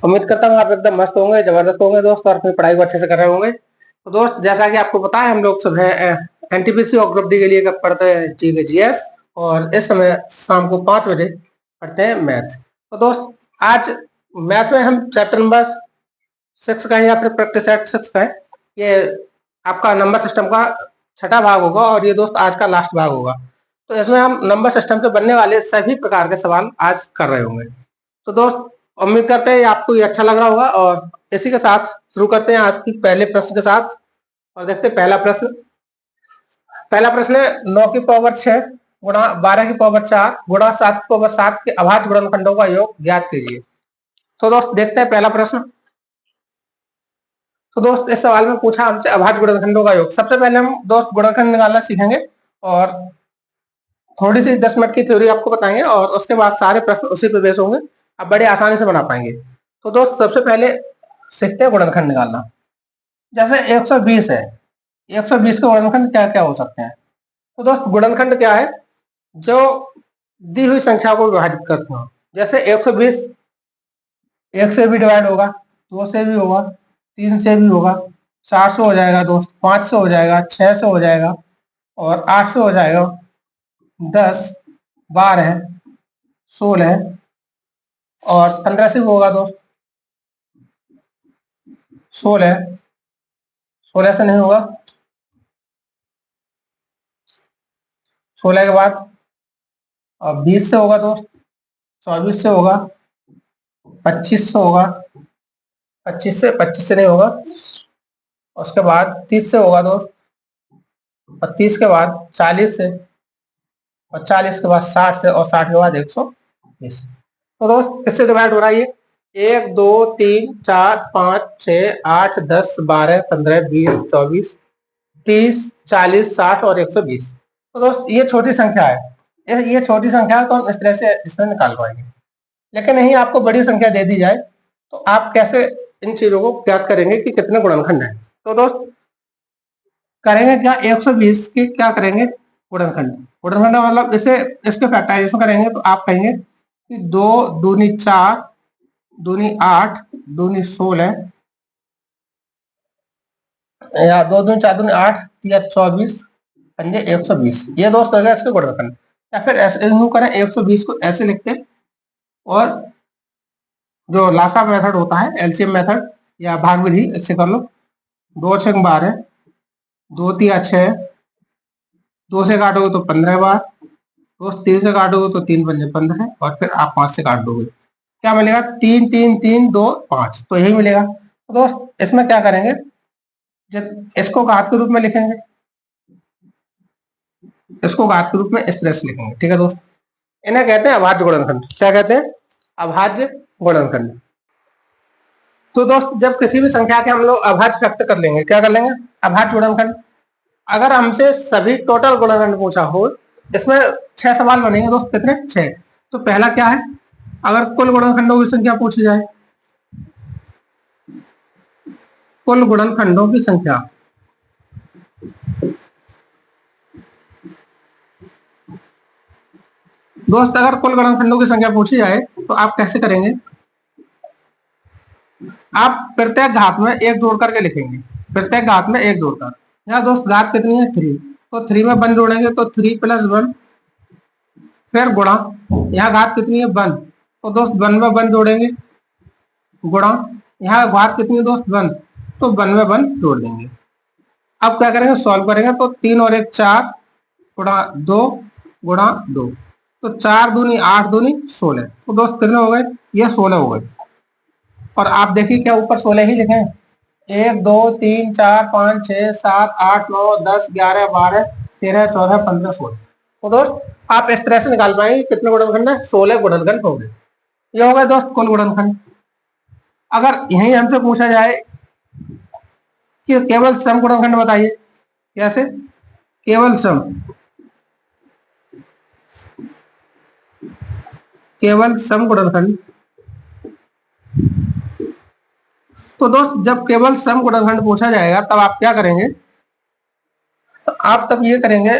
उम्मीद करता हूँ आप एकदम मस्त होंगे, जबरदस्त होंगे दोस्त, और अपनी पढ़ाई को अच्छे से कर रहे होंगे। तो दोस्त, जैसा कि आपको पता है, हम लोग सब है एनटीपीसी और ग्रुप डी के लिए पढ़ते हैं जी के जीएस, और इस समय शाम को 5 बजे पढ़ते हैं मैथ। तो दोस्त, आज मैथ में हम चैप्टर नंबर 6 का है, या फिर प्रैक्टिस सेट 6 का है। ये आपका नंबर सिस्टम का छठा भाग होगा, और ये दोस्त आज का लास्ट भाग होगा। तो इसमें हम नंबर सिस्टम से बनने वाले सभी प्रकार के सवाल आज कर रहे होंगे। तो दोस्त, उम्मीद करते हैं आपको ये अच्छा लग रहा होगा, और इसी के साथ शुरू करते हैं आज की पहले प्रश्न के साथ। और देखते हैं पहला प्रश्न है, 9 की पावर 6 गुणा 12 की पावर 4 गुणा 7 की पावर 7 के अभाज्य गुणनखंडों का योग ज्ञात कीजिए। तो दोस्त, देखते हैं पहला प्रश्न। तो दोस्त, इस सवाल में पूछा हमसे अभाज्य गुणनखंडों का योग। सबसे पहले हम दोस्त गुणनखंड निकालना सीखेंगे, और थोड़ी सी 10 मिनट की थ्योरी आपको बताएंगे, और उसके बाद सारे प्रश्न उसी पे बेस होंगे। आप बड़े आसानी से बना पाएंगे। तो दोस्त, सबसे पहले सीखते हैं गुणनखंड निकालना। जैसे 120 है, 120 के गुणनखंड क्या क्या हो सकते हैं। तो दोस्त, गुणनखंड क्या है? जो दी हुई संख्या को विभाजित करते हो। जैसे 120 एक से भी डिवाइड होगा, 2 से भी होगा, 3 से भी होगा, 4 से हो जाएगा दोस्त, 5 से हो जाएगा, 6 से हो जाएगा, और 8 से हो जाएगा, 10, 12, 16 और 15 से भी होगा दोस्त। 16 से नहीं होगा। 16 के बाद 20 से होगा दोस्त, 24 से होगा, 25 से होगा, 25 से नहीं होगा। उसके बाद 30 से होगा दोस्त, और 30 के बाद 40 से, और 40 के बाद 60 से, और 60 के बाद 120। तो दोस्त, किससे डिवाइड हो रहा है ये? 1 2 3 4 5 6 8 10 12 15 20 24 30 40 60 और 120। तो दोस्त, ये छोटी संख्या है, ये छोटी संख्या है, तो हम इस तरह से इसमें निकाल पाएंगे। लेकिन नहीं, आपको बड़ी संख्या दे दी जाए तो आप कैसे इन चीजों को ज्ञात करेंगे कि कितने गुणनखंड है? तो दोस्त, करेंगे क्या, 120 की क्या करेंगे, गुणनखंड। गुणनखंड मतलब इसे इसके फैक्टराइजेशन करेंगे, तो आप कहेंगे कि 2 दूनी 4 दूनी 8 दूनी 16, या 2 दूनी 4 दूनी 8 या 24 पंजे 120। ये दोस्त हो गया इसके गुणनखंड। या फिर ऐसे यूं करें, 120 को ऐसे लिखते हैं, और जो लासा मेथड होता है, एलसीएम मेथड या भाग विधि, इससे कर लो। 2 6 12, 2 3 6, 2 से काटोगे तो 15 बार, दोस्त 3 से काटोगे तो 3 पंजे 15, और फिर आप 5 से काट दोगे, क्या मिलेगा? 3 3 3 2 5, तो यही मिलेगा। तो दोस्त, इसमें क्या करेंगे, जब इसको घात के रूप में लिखेंगे, इसको घात के रूप में इस तरह से लिखेंगे, ठीक है दोस्त। इन्हें कहते हैं अभाज्य गुणनखंड। क्या कहते हैं? अभाज्य गुणनखंड। तो दोस्त, जब किसी भी संख्या के हम लोग अभाज्य व्यक्त कर लेंगे, क्या कर लेंगे? अभाज्य गुणनखंड। अगर हमसे सभी टोटल गुणनखंड पूछा हो, इसमें 6 सवाल बनेंगे दोस्त। कितने? 6। तो पहला क्या है, अगर कुल गुणनखंडों की संख्या पूछी जाए, कुल गुणनखंडों की संख्या, दोस्त अगर कुल गुणनखंडों की संख्या पूछी जाए तो आप कैसे करेंगे? आप प्रत्येक घात में एक जोड़ करके लिखेंगे, प्रत्येक घात में एक जोड़कर। यहाँ दोस्त घात कितनी है? 3, तो 3 में 1 जोड़ेंगे तो 3 + 1, फिर गुणा, यहाँ घात कितनी है? 1, तो दोस्त 1 में 1 जोड़ेंगे, गुणा, यहाँ घात कितनी है दोस्त? 1, तो 1 में 1 जोड़ देंगे। अब क्या करेंगे? सॉल्व करेंगे, तो 3 और 1 4 गुणा 2 गुणा 2, तो 4 दूनी 8 दूनी 16। तो दोस्त कितने हो गए? ये 16 हो गए। और आप देखिए, क्या ऊपर 16 ही लिखे? 1 2 3 4 5 6 7 8 9 10 11 12 13 14 15 16। तो दोस्त, आप इस तरह से निकाल पाएंगे कितने गुणनखंड है? 16 गुणनखंड होंगे। ये होगा दोस्त कुल गुणनखंड। अगर यही हमसे पूछा जाए कि केवल सम गुणनखंड बताइए, कैसे? केवल सम, केवल सम गुणनखंड। तो दोस्त, जब केवल सम गुणनखंड पूछा जाएगा, तब आप क्या करेंगे? तो आप तब ये करेंगे,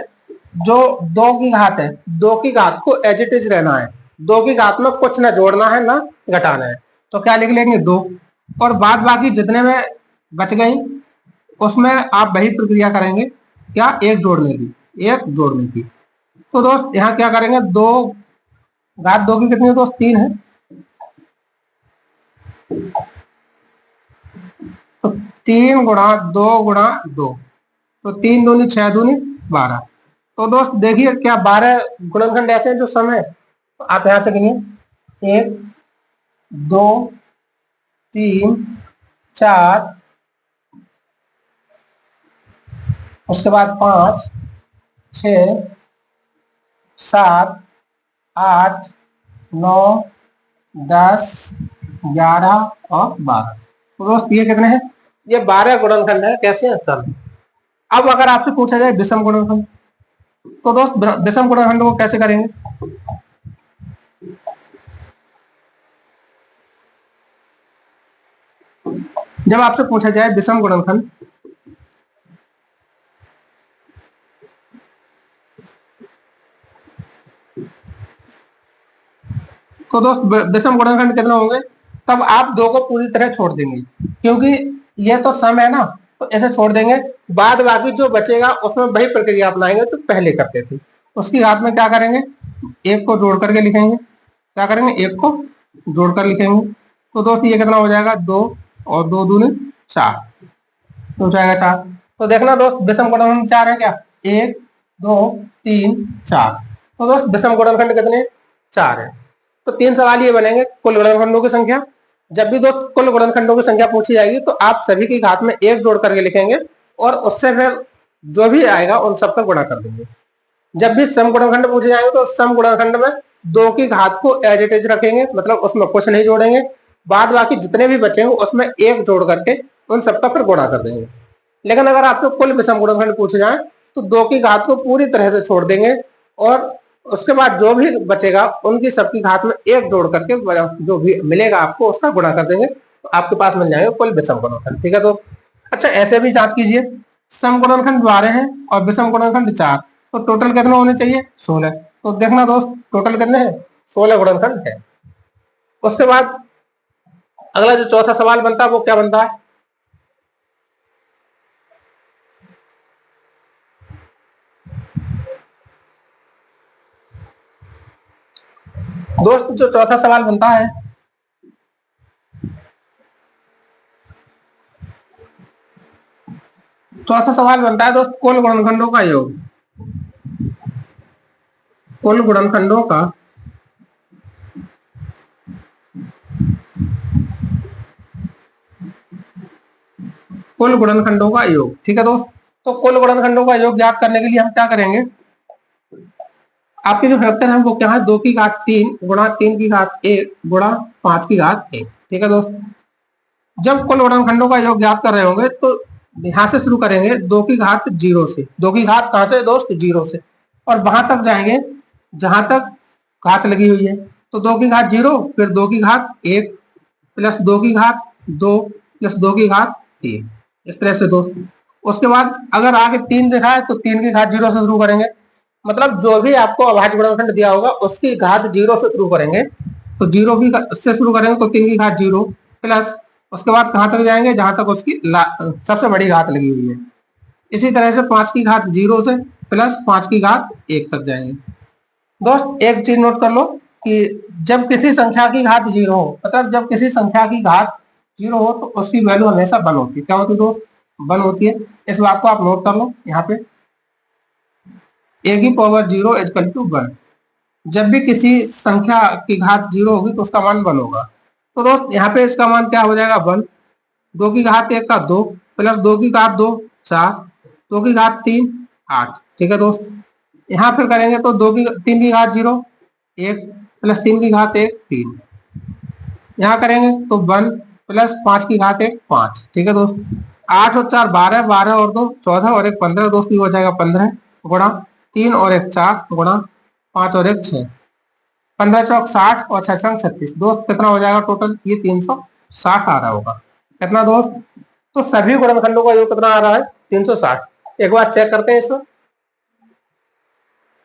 जो 2 की घात है, 2 की घात को एज इट इज रहना है। 2 की घात में कुछ ना जोड़ना है ना घटाना है। तो क्या लिख लेंगे 2, और बाद बाकी जितने में बच गई उसमें आप वही प्रक्रिया करेंगे, क्या, एक जोड़ने की, एक जोड़ने की। तो दोस्त यहाँ क्या करेंगे, 2 घात 2 की कितनी है दोस्त, 3 है। तो 3 गुणा 2 गुणा 2, तो 3 दूनी 6 दूनी 12। तो दोस्त देखिए क्या 12 गुणनखंड ऐसे हैं जो सम है, तो आप यहां से गिनिए 1 2 3 4, उसके बाद 5 6 7 8 9 10 11 और 12। तो दोस्त ये कितने हैं, ये 12 गुणनखंड है, कैसे हैं, सम। अब अगर आपसे पूछा जाए विषम गुणनखंड, तो दोस्त विषम गुणनखंड को कैसे करेंगे। जब आपसे पूछा जाए विषम गुणनखंड, तो दोस्त विषम गुणनखंड कितने होंगे, तब आप 2 को पूरी तरह छोड़ देंगे, क्योंकि ये तो सम है ना, तो ऐसे छोड़ देंगे। बाद बाकी जो बचेगा उसमें वही प्रक्रिया अपनाएंगे तो पहले करते थे। उसकी घात में क्या करेंगे, 1 को जोड़ करके लिखेंगे, क्या करेंगे, 1 को जोड़कर लिखेंगे। तो दोस्त ये कितना हो जाएगा, 2 और 2 दूनी 4, तो हो जाएगा 4। तो देखना दोस्त विषम गुणनखंड 4 है क्या, 1 2 3 4। तो दोस्त विषम गुणनखंड कितने, 4 है। तो 3 सवाल ये बनेंगे, कुल गुणनखंडों की संख्या। जब भी दोस्त कुल गुणनखंडों की संख्या पूछी जाएगी तो आप सभी की घात में 1 जोड़ करके लिखेंगे, और उससे फिर जो भी आएगा उन सबका गुणा कर देंगे। जब भी सम गुणनखंड पूछे जाएंगे तो सम गुणनखंड में 2 की घात को एज इट इज रखेंगे, मतलब उसमें कुछ नहीं जोड़ेंगे। बाद बाकी जितने भी बचेंगे उसमें 1 जोड़ करके उन सबका फिर गुणा कर देंगे। लेकिन अगर आपको कुल विषम गुणनखंड पूछे जाए तो 2 की घात को पूरी तरह से छोड़ देंगे, और उसके बाद जो भी बचेगा उनकी सबकी घात में 1 जोड़ करके जो भी मिलेगा आपको उसका गुणा कर देंगे, तो आपके पास मिल जाएगा कुल विषम गुणनखंड। ठीक है दोस्त। अच्छा ऐसे भी जांच कीजिए, सम गुणनखंड 12 है और विषम गुणनखंड 4, तो टोटल कितने होने चाहिए, 16। तो देखना दोस्त टोटल कितने हैं, 16 गुणनखंड है। उसके बाद अगला जो चौथा सवाल बनता है वो क्या बनता है, दोस्त जो चौथा सवाल बनता है, चौथा सवाल बनता है दोस्त कुल गुणनखंडों का योग। कुल गुणनखंडों का कुल गुणनखंडों का योग। ठीक है दोस्त। तो कुल गुणनखंडों का योग ज्ञात करने के लिए हम क्या करेंगे, आपके जो फैक्टर है वो क्या है, 2 की घात 3 गुणा 3 की घात 1 गुणा 5 की घात 1। ठीक है दोस्त। जब कुल गुणनखंडों का योग ज्ञात कर रहे होंगे तो यहां से शुरू करेंगे 2 की घात 0 से। 2 की घात कहां से दोस्त, 0 से, और वहां तक जाएंगे जहां तक घात लगी हुई है। तो 2 की घात 0, फिर 2 की घात 1 प्लस 2 की घात 2 प्लस 2 की घात 3, इस तरह से दोस्त। उसके बाद अगर आगे 3 दिखा है तो 3 की घात 0 से शुरू करेंगे, मतलब जो भी आपको अभाज्य गुणनखंड दिया होगा उसकी घात 0 से शुरू करेंगे। तो 0 की से शुरू करेंगे तो 3 की घात 0 प्लस, उसके बाद कहां तक जाएंगे जहां तक उसकी सबसे बड़ी घात लगी हुई है। इसी तरह से 5 की घात 0 से प्लस 5 की घात 1 तक जाएंगे। दोस्त एक चीज नोट कर लो कि जब किसी संख्या की घात 0 हो, मतलब जब किसी संख्या की घात 0 हो तो उसकी वैल्यू हमेशा 1 होती है। क्या होती है दोस्त, 1 होती है। इस बात को आप नोट कर लो यहाँ पे, a की पावर 0 इक्वल टू 1। जब भी किसी संख्या की घात 0 होगी तो उसका मान 1 होगा। तो दोस्त यहाँ पे इसका मान क्या हो जाएगा, 1। 2 की घात 1 का 2 प्लस 2 की घात 2 4, 2 की घात 3 8। ठीक है दोस्त। यहाँ फिर करेंगे तो 3 की घात 0 1 प्लस 3 की घात 1 3। यहाँ करेंगे तो 1 प्लस 5 की घात 1 5। ठीक है दोस्त। 8 और 4 12, 12 और 2 14 और 1 15, दोस्त हो जाएगा 15 गुणा 3 और 1 4 गुणा 5 और 1 6, 15 चौक 60 और 6 छंग 36। दोस्त कितना हो जाएगा टोटल, ये 360 आ रहा होगा। कितना दोस्त, तो सभी गुणनखंडों का योग कितना आ रहा है, 360। एक बार चेक करते हैं इसमें,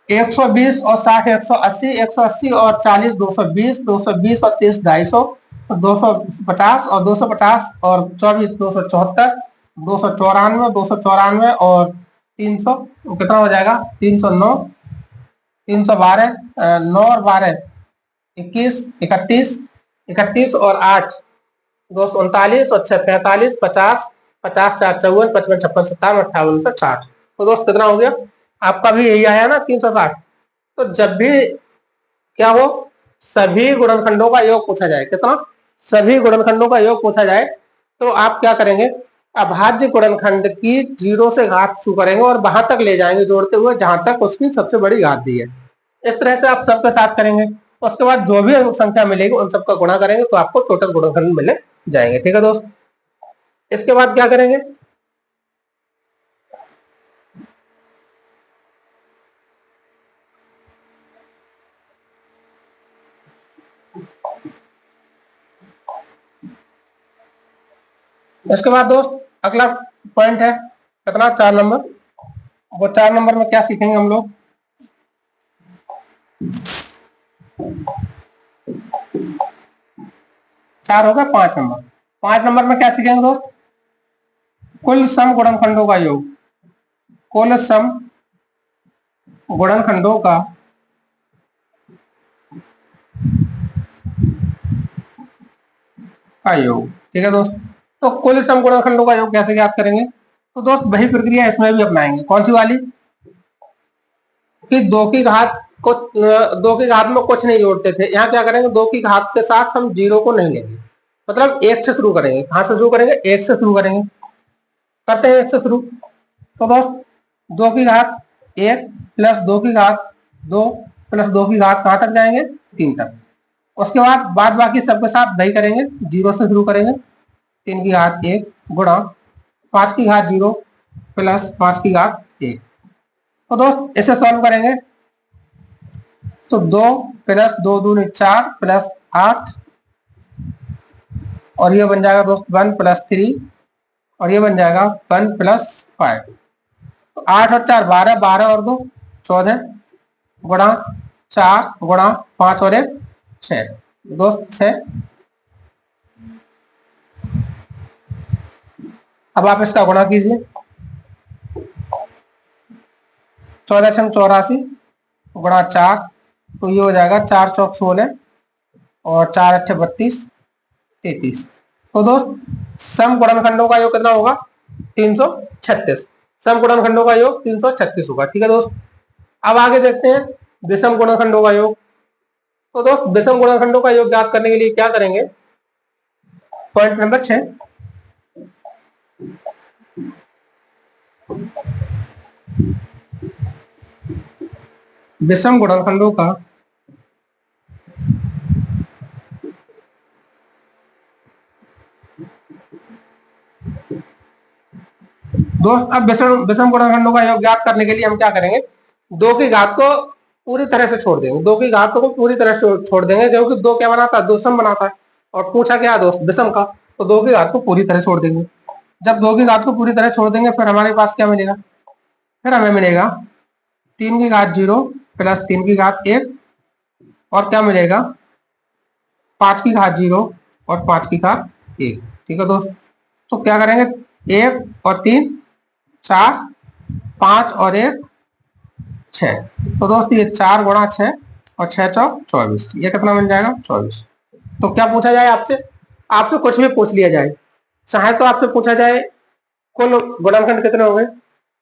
120 और 60 180, 180 और 40 220, 220 और 30 250, 250 और 250 और 24, 274, 294, 294 और 300, कितना हो जाएगा? 309, 312, 9 और 12, 21, 31, 31 और 8, 239 और 6, 45, 50, 50, 4, 54, 55, 56, 57, 58, 59, 60। तो दोस्त कितना हो गया? आपका भी यही आया ना, 360। तो जब भी क्या हो, सभी गुणनखंडों का योग पूछा जाए, कितना? सभी गुणनखंडों का योग पूछा जाए, तो आप क्या करेंगे? अभाज्य गुणनखंड की जीरो से घात शुरू करेंगे और वहां तक ले जाएंगे जोड़ते हुए जहां तक उसकी सबसे बड़ी घात दी है। इस तरह से आप सबके साथ करेंगे। उसके बाद जो भी संख्या मिलेगी उन सबका गुणा करेंगे तो आपको टोटल गुणनखंड मिले जाएंगे। ठीक है दोस्त, इसके बाद क्या करेंगे? इसके बाद दोस्त अगला पॉइंट है कितना? 4 नंबर। वो 4 नंबर में क्या सीखेंगे हम लोग? 4 होगा 5 नंबर। 5 नंबर में क्या सीखेंगे दोस्त? कुल सम गुणनखंडों का योग। कुल सम गुणनखंडों का योग। ठीक है दोस्त, तो कुल सम गुणनखंडों का योग कैसे ज्ञात करेंगे? तो दोस्त वही प्रक्रिया इसमें भी अपनाएंगे। कौन सी वाली? कि दो की घात को, दो की घात में कुछ नहीं जोड़ते थे, यहाँ क्या करेंगे? दो की घात के साथ हम जीरो को नहीं लेंगे, मतलब एक से शुरू करेंगे। कहां से शुरू करेंगे? एक से शुरू करेंगे। करते हैं एक से शुरू। तो दोस्त दो की घात एक प्लस दो की घात दो प्लस दो की घात कहां तक जाएंगे? 3 तक। उसके बाद बाकी सबके साथ वही करेंगे, जीरो से शुरू करेंगे। 3 की घात 1 गुणा 5 की घात 0 प्लस 5 की घात 1। तो दोस्त इसे सॉल्व करेंगे तो 2 प्लस 2 दूनी 4 प्लस 8 और ये बन जाएगा दोस्त 1 प्लस 3 और ये बन जाएगा 1 प्लस 5। तो 8 और 4 12, 12 और 2 14 गुणा 4 गुणा 5 और 1 6। दोस्त 6। अब आप इसका गुणा कीजिए। 14×84 गुणा 4, तो ये हो जाएगा 4 चौक 16 और 4 अट्ठे 32 33। तो दोस्त सम गुणनखंडों का योग कितना होगा? 336। सम गुणनखंडों का योग 336 होगा। ठीक है दोस्त, अब आगे देखते हैं विषम गुणनखंडों का योग। तो दोस्त विषम गुणनखंडों का योग ज्ञात करने के लिए क्या करेंगे? पॉइंट नंबर 6, विषम गुणनखंडों का दोस्त अब विषम गुणनखंडों का योग ज्ञात करने के लिए हम क्या करेंगे? दो की घात को पूरी तरह से छोड़ देंगे। दो की घात को पूरी तरह से छोड़ देंगे, क्योंकि दो क्या बनाता है? दो सम बनाता है और पूछा क्या दोस्त? विषम का। तो दो की घात को पूरी तरह छोड़ देंगे। जब दो की घात को पूरी तरह छोड़ देंगे फिर हमारे पास क्या मिलेगा? फिर हमें मिलेगा 3 की घात 0 प्लस 3 की घात 1 और क्या मिलेगा? 5 की घात 0 और 5 की घात 1। ठीक है दोस्त, तो क्या करेंगे? 1 और 3 4, 5 और 1 6। तो दोस्त ये 4 गुणा 6 और 6 चौक 24, ये कितना बन जाएगा? 24। तो क्या पूछा जाए आपसे? आपसे कुछ भी पूछ लिया जाए, चाहे तो आपसे पूछा जाए कुल गुणनखंड कितने होंगे,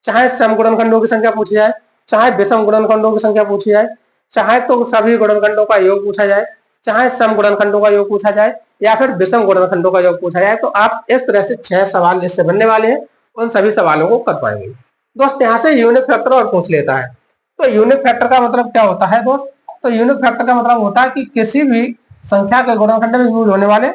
चाहे सम गुणनखंडों की संख्या पूछी जाए, चाहे विषम गुणनखंडों की संख्या पूछी जाए, चाहे तो सभी गुणनखंडों का योग पूछा जाए, चाहे सम गुणनखंडों का योग पूछा जाए या फिर विषम गुणनखंडों का योग पूछा जाए, तो आप इस तरह से 6 सवाल इससे बनने वाले हैं। उन सभी सवालों को कर पाएंगे। दोस्त यहाँ से यूनिट फैक्टर और पूछ लेता है। तो यूनिट फैक्टर का मतलब क्या होता है दोस्त? तो यूनिट फैक्टर का मतलब होता है कि किसी भी संख्या के गुणनखंड में यूज होने वाले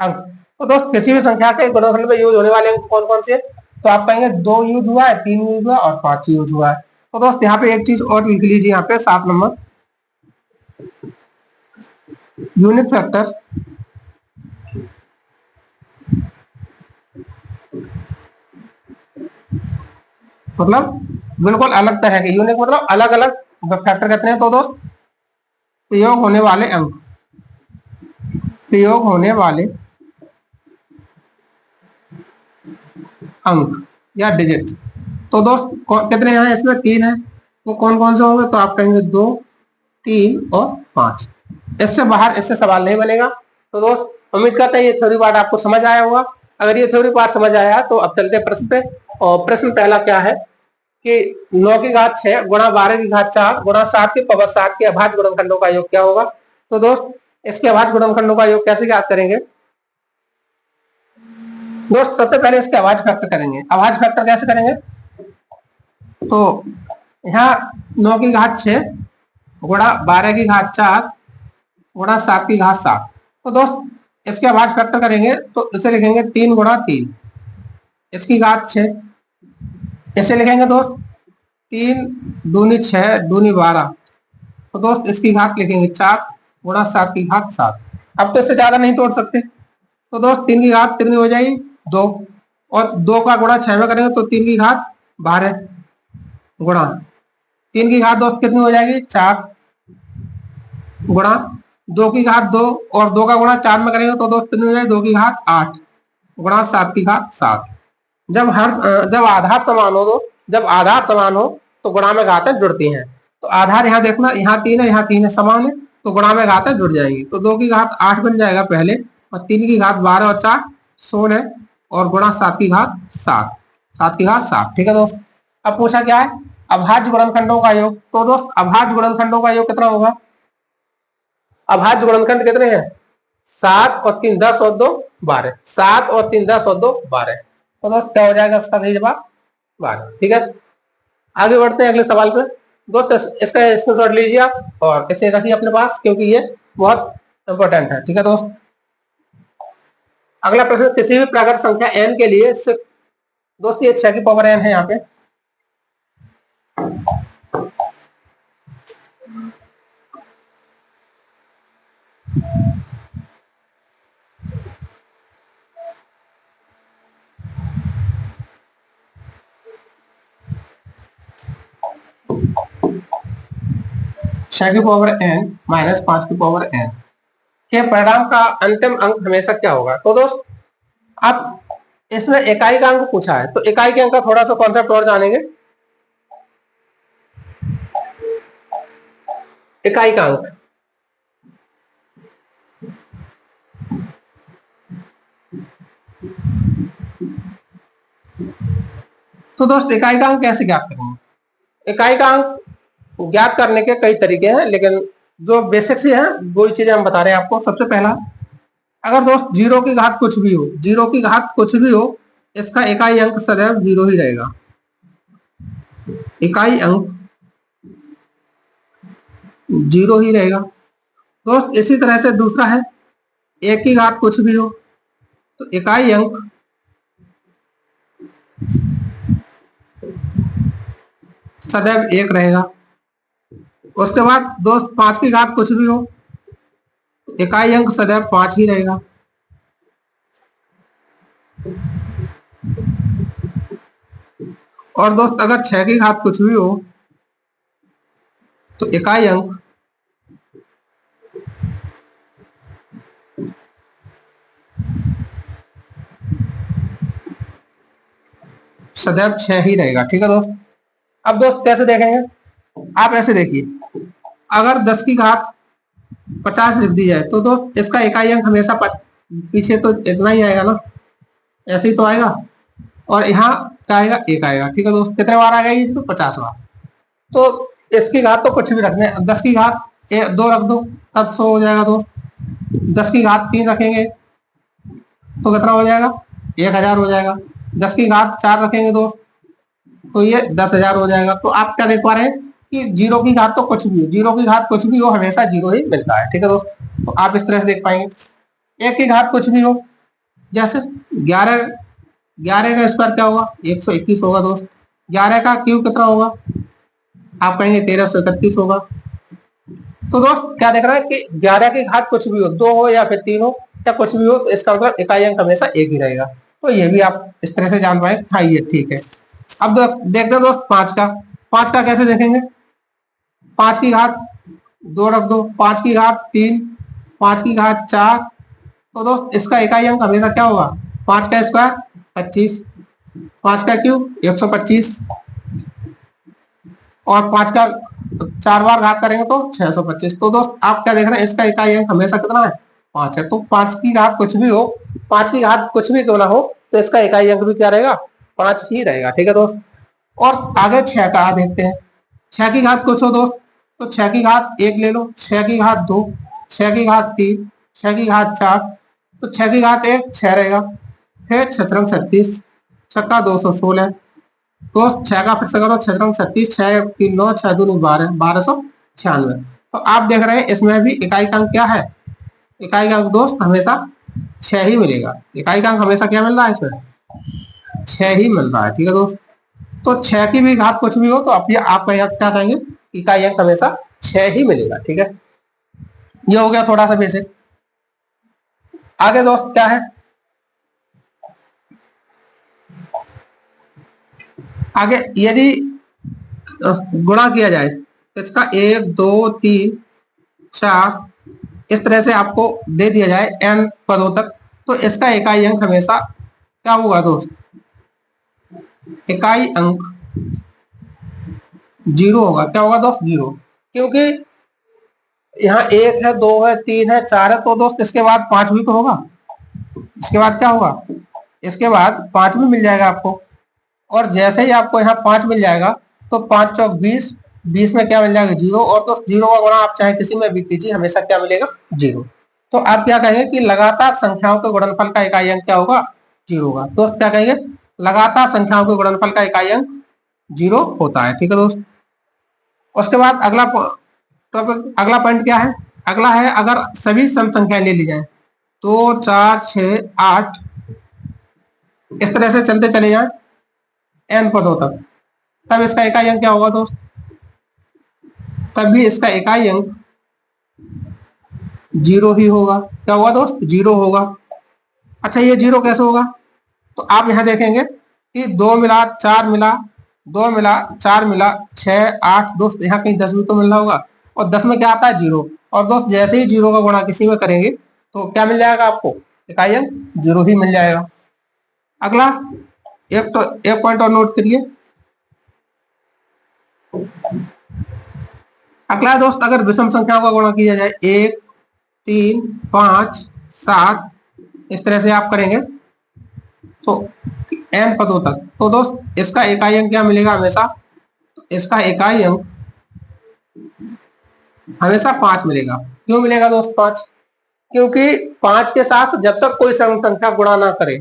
अंक। तो दोस्त किसी भी संख्या के गुणनखंड में यूज होने वाले अंक कौन कौन से? तो आप कहेंगे 2 यूज हुआ है, 3 यूज हुआ और 5 यूज हुआ है। तो दोस्त यहाँ पे एक चीज और लिख लीजिए, यहाँ पे 7 नंबर, यूनिट फैक्टर मतलब बिल्कुल अलग तरह के। यूनिक मतलब अलग अलग फैक्टर कहते हैं। तो दोस्त योग होने वाले अंक, प्रयोग होने वाले अंक या डिजिट। तो दोस्त कितने हैं इसमें? 3 है। वो कौन कौन से होंगे? तो आप कहेंगे 2, 3 और 5। इससे बाहर इससे सवाल नहीं बनेगा। तो दोस्त उम्मीद करते हैं ये थ्योरी पार्ट आपको समझ आया होगा। अगर ये थ्योरी पार्ट समझ आया तो अब चलते प्रश्न पे। और प्रश्न पहला क्या है कि 9 की घात 6 गुणा 12 की घात 4 गुणा 7 की पावर 7 के अभाज्य गुणनखंडों का योग क्या होगा? तो दोस्त इसके अभाज्य गुणनखंडों का योग कैसे ज्ञात करेंगे? दोस्त सबसे पहले इसके अभाज्य फैक्टर करेंगे। अभाज्य फैक्टर कैसे करेंगे? तो यहाँ 9 की घात 6 गुणा 12 की घात 4 गुणा 7 की घात 7। तो दोस्त इसके अभाज्य फैक्टर करेंगे तो इसे लिखेंगे 3 गुणा 3 इसकी घात 6। इसे लिखेंगे दोस्त 3 दूनी 6 दूनी 12। तो दोस्त इसकी घात लिखेंगे 4 गुणा 7 की घात 7। अब तो इससे ज्यादा नहीं तोड़ सकते। तो दोस्त 3 की घात कितनी हो जाएगी? 2। और 2 का गुणा 6 में करेंगे तो 3 की घात 12 गुणा 3 की घात दोस्त कितनी हो जाएगी? 4 गुणा 2 की घात 2 और 2 का गुणा 4 में करेंगे तो दोस्त कितनी हो जाएगी? 2 की घात 8 गुणा 7 की घात 7। जब आधार समान हो दोस्त, जब आधार समान हो तो गुणा में घातें जुड़ती हैं। तो आधार यहाँ देखना, यहाँ 3 है, यहाँ 3 है, समान है, तो गुणा में घातें जुड़ जाएंगी। तो 2 की घात 8 बन जाएगा पहले, और 3 की घात 12 और 4 16 और गुणा 7 की घात 7, 7 की घात 7। ठीक है दोस्त। अब पूछा क्या है? अभाज्य गुणनखंडों का योग। तो दोस्त अभाज्य गुणनखंडों का योग कितना होगा? अभाज्य गुणनखंड कितने हैं? 7 और 3 10 और 2 12। 7 और 3 10 और 2 12। तो दोस्त क्या हो जाएगा इसका सही जवाब? 12। ठीक है, आगे बढ़ते हैं अगले सवाल पे। दोस्त इसका स्क्रीनशॉट लीजिए आप और इसे रखिए अपने पास, क्योंकि ये बहुत इंपॉर्टेंट है। ठीक है दोस्त, अगला प्रश्न, किसी भी प्राकृत संख्या n के लिए सिर्फ, दोस्त ये 6 की पावर n है यहाँ पे। छह की पावर n माइनस 5 की पावर n के परिणाम का अंतिम अंक हमेशा क्या होगा? तो दोस्त आप इसमें इकाई का अंक पूछा है, तो इकाई के अंक का थोड़ा सा कॉन्सेप्ट और जानेंगे। इकाई का अंक, तो दोस्त इकाई का अंक कैसे ज्ञात करेंगे? इकाई का अंक ज्ञात करने के कई तरीके हैं, लेकिन जो बेसिक से है वही चीजें हम बता रहे हैं आपको। सबसे पहला, अगर दोस्त 0 की घात कुछ भी हो, 0 की घात कुछ भी हो, इसका इकाई अंक सदैव 0 ही रहेगा। इकाई अंक 0 ही रहेगा दोस्त। इसी तरह से दूसरा है, 1 की घात कुछ भी हो तो इकाई अंक सदैव 1 रहेगा। उसके बाद दोस्त 5 की घात कुछ भी हो तो इकाई अंक सदैव 5 ही रहेगा। और दोस्त अगर 6 की घात कुछ भी हो तो इकाई अंक सदैव 6 ही रहेगा। ठीक है दोस्त। अब दोस्त कैसे देखेंगे? आप ऐसे देखिए, अगर 10 की घात 50 लिख दी जाए तो दोस्त इसका इकाई अंक हमेशा पीछे तो इतना ही आएगा ना, ऐसे ही तो आएगा। और यहाँ क्या आएगा? 1 आएगा। ठीक है दोस्त, कितने बार आएगा ये? तो 50 बार। तो इसकी घात तो कुछ भी रखने, 10 की घात 2 रख दो तब 100 हो जाएगा दोस्त। 10 की घात 3 रखेंगे तो कितना हो जाएगा? 1000 हो जाएगा। 10 की घात 4 रखेंगे दोस्त तो ये 10,000 हो जाएगा। तो आप क्या देख पा रहे हैं कि 0 की घात तो कुछ भी हो, 0 की घात कुछ भी हो, हमेशा 0 ही मिलता है। ठीक है दोस्त, तो आप इस तरह से देख पाएंगे। 1 की घात कुछ भी हो, जैसे 11 का स्क्वायर क्या होगा? 121 होगा दोस्त। 11 का क्यूब कितना होगा? आप कहेंगे 1331 होगा। तो दोस्त क्या देख रहा है कि 11 की घात कुछ भी हो, 2 हो या फिर 3 हो या कुछ भी हो, तो इसका मतलब इकाई अंक हमेशा 1 ही रहेगा। तो ये भी आप इस तरह से जान पाए। हाँ ये ठीक है। अब देखते हैं दोस्त 5 का। 5 का कैसे देखेंगे? 5 की घात 2 रख दो, 5 की घात 3, 5 की घात 4 तो दोस्त इसका इकाई अंक हमेशा क्या होगा, 5 का स्क्वायर 25, 5 का क्यूब 125, और 5 का 4 बार घात करेंगे तो 625। तो दोस्त आप क्या देख रहे हैं, इसका इकाई अंक हमेशा कितना है, 5 है। तो 5 की घात कुछ भी हो, 5 की घात कुछ भी क्यों ना हो, तो इसका इकाई अंक भी क्या रहेगा, 5 ही रहेगा। ठीक है दोस्त। और आगे 6 का देखते हैं। 6 की घात कुछ हो दोस्त, तो 6 की घात 1 ले लो, 6 की घात 2, 6 की घात 3, 6 की घात 4, तो 6 की घात 1 6 रहेगा। फिर 6 36, छक्का 216, तो 6 का फिर से करो, 6 36, 6 3 9, 6 2 12, 1296। तो आप देख रहे हैं इसमें भी इकाई का अंक क्या है, इकाई का अंक दोस्त हमेशा 6 ही मिलेगा। इकाई का अंक हमेशा क्या मिल रहा है, इसमें 6 ही मिल रहा है। ठीक है दोस्त। तो 6 की भी घात कुछ भी हो तो आप क्या कहेंगे, इकाई अंक हमेशा 6 ही मिलेगा। ठीक है, ये हो गया थोड़ा सा बेसिक। आगे दोस्त क्या है, आगे यदि गुणा किया जाए तो इसका 1 2 3 4 इस तरह से आपको दे दिया जाए n पदों तक, तो इसका इकाई अंक हमेशा क्या होगा दोस्त, इकाई अंक 0 होगा। क्या होगा दोस्त, 0, क्योंकि यहाँ 1 है 2 है 3 है 4 है, तो दोस्त इसके बाद 5 भी तो होगा, इसके बाद क्या होगा, इसके बाद 5 भी मिल जाएगा आपको। और जैसे ही आपको यहाँ 5 मिल जाएगा तो 5 चौक 20, 20 में क्या मिल जाएगा, 0, और तो 0 का गुणा आप चाहे किसी में भी कीजिए, हमेशा क्या मिलेगा, 0। तो आप क्या कहेंगे कि लगातार संख्याओं के गुणनफल का इकाई अंक क्या होगा, 0 होगा। दोस्त क्या कहेंगे, लगातार संख्याओं के गुणनफल का इकाई अंक 0 होता है। ठीक है दोस्त। उसके बाद अगला पॉइंट क्या है, अगला है अगर सभी सम संख्याएं ले ली जाए, 2 4 6 8 इस तरह से चलते चले जाए n पदों तक, तब इसका इकाई अंक क्या होगा दोस्त, तब भी इसका इकाई अंक 0 ही होगा। क्या होगा दोस्त, 0 होगा। अच्छा ये 0 कैसे होगा, तो आप यहां देखेंगे कि 2 मिला 4 मिला, 2 मिला 4 मिला 6 8, दोस्त यहाँ कहीं 10 भी तो मिल रहा होगा, और 10 में क्या आता है, 0। और दोस्त जैसे ही 0 का गुणा किसी में करेंगे तो क्या मिल जाएगा आपको, इकाई अंक 0 ही मिल जाएगा। अगला एक पॉइंट और नोट करिए। अगला है दोस्त, अगर विषम संख्याओं का गुणा किया जाए 1 3 5 7 इस तरह से आप करेंगे तो n पदों तक, तो दोस्त इसका इकाई अंक क्या मिलेगा, हमेशा इसका इकाई अंक हमेशा 5 मिलेगा। क्यों मिलेगा दोस्त 5, क्योंकि 5 के साथ जब तक कोई सम संख्या गुणा ना करे,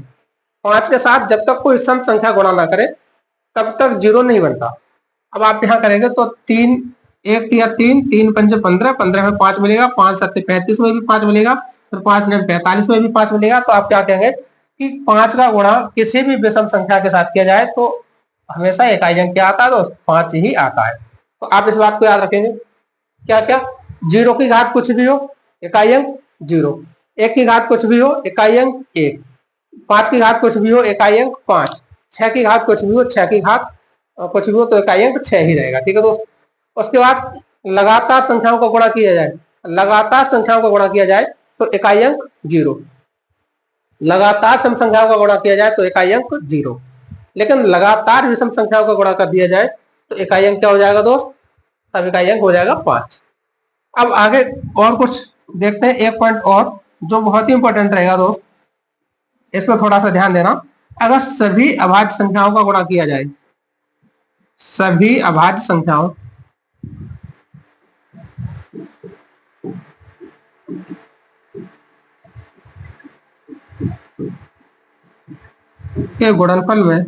5 के साथ जब तक कोई सम संख्या गुणा ना करे तब तक 0 नहीं बनता। अब आप यहाँ करेंगे तो 3 1 या 3 3 5 15, 15 में 5 मिलेगा, 5 7 35 में भी 5 मिलेगा, फिर 5 9 45 में भी 5 मिलेगा। तो आप क्या कहेंगे कि 5 का गुणा किसी भी विषम संख्या के साथ किया जाए तो हमेशा इकाई अंक क्या आता है दोस्त, 5 ही आता है। तो आप इस बात को याद रखेंगे, क्या क्या, 0 की घात कुछ भी हो इकाई अंक 0, 1 की घात कुछ भी हो इकाई अंक 1, 5 की घात कुछ भी हो इकाई अंक 5, 6 की घात कुछ भी हो, 6 की घात कुछ भी हो तो इकाई अंक 6 ही रहेगा। ठीक है दोस्त। उसके बाद लगातार संख्याओं का गुणा किया जाए, लगातार संख्याओं का गुणा किया जाए तो इकाई अंक 0, लगातार सम संख्याओं का गुणा किया जाए तो इकाई अंक 0, लेकिन लगातार विषम संख्याओं का गुणा कर दिया जाए तो इकाई अंक क्या हो जाएगा दोस्त, तब इकाई अंक हो जाएगा 5। अब आगे और कुछ देखते हैं, एक पॉइंट और जो बहुत ही इंपॉर्टेंट रहेगा दोस्त, इसमें थोड़ा सा ध्यान देना। अगर सभी अभाज्य संख्याओं का गुणा किया जाए, सभी अभाज्य संख्याओं के गुणनफल में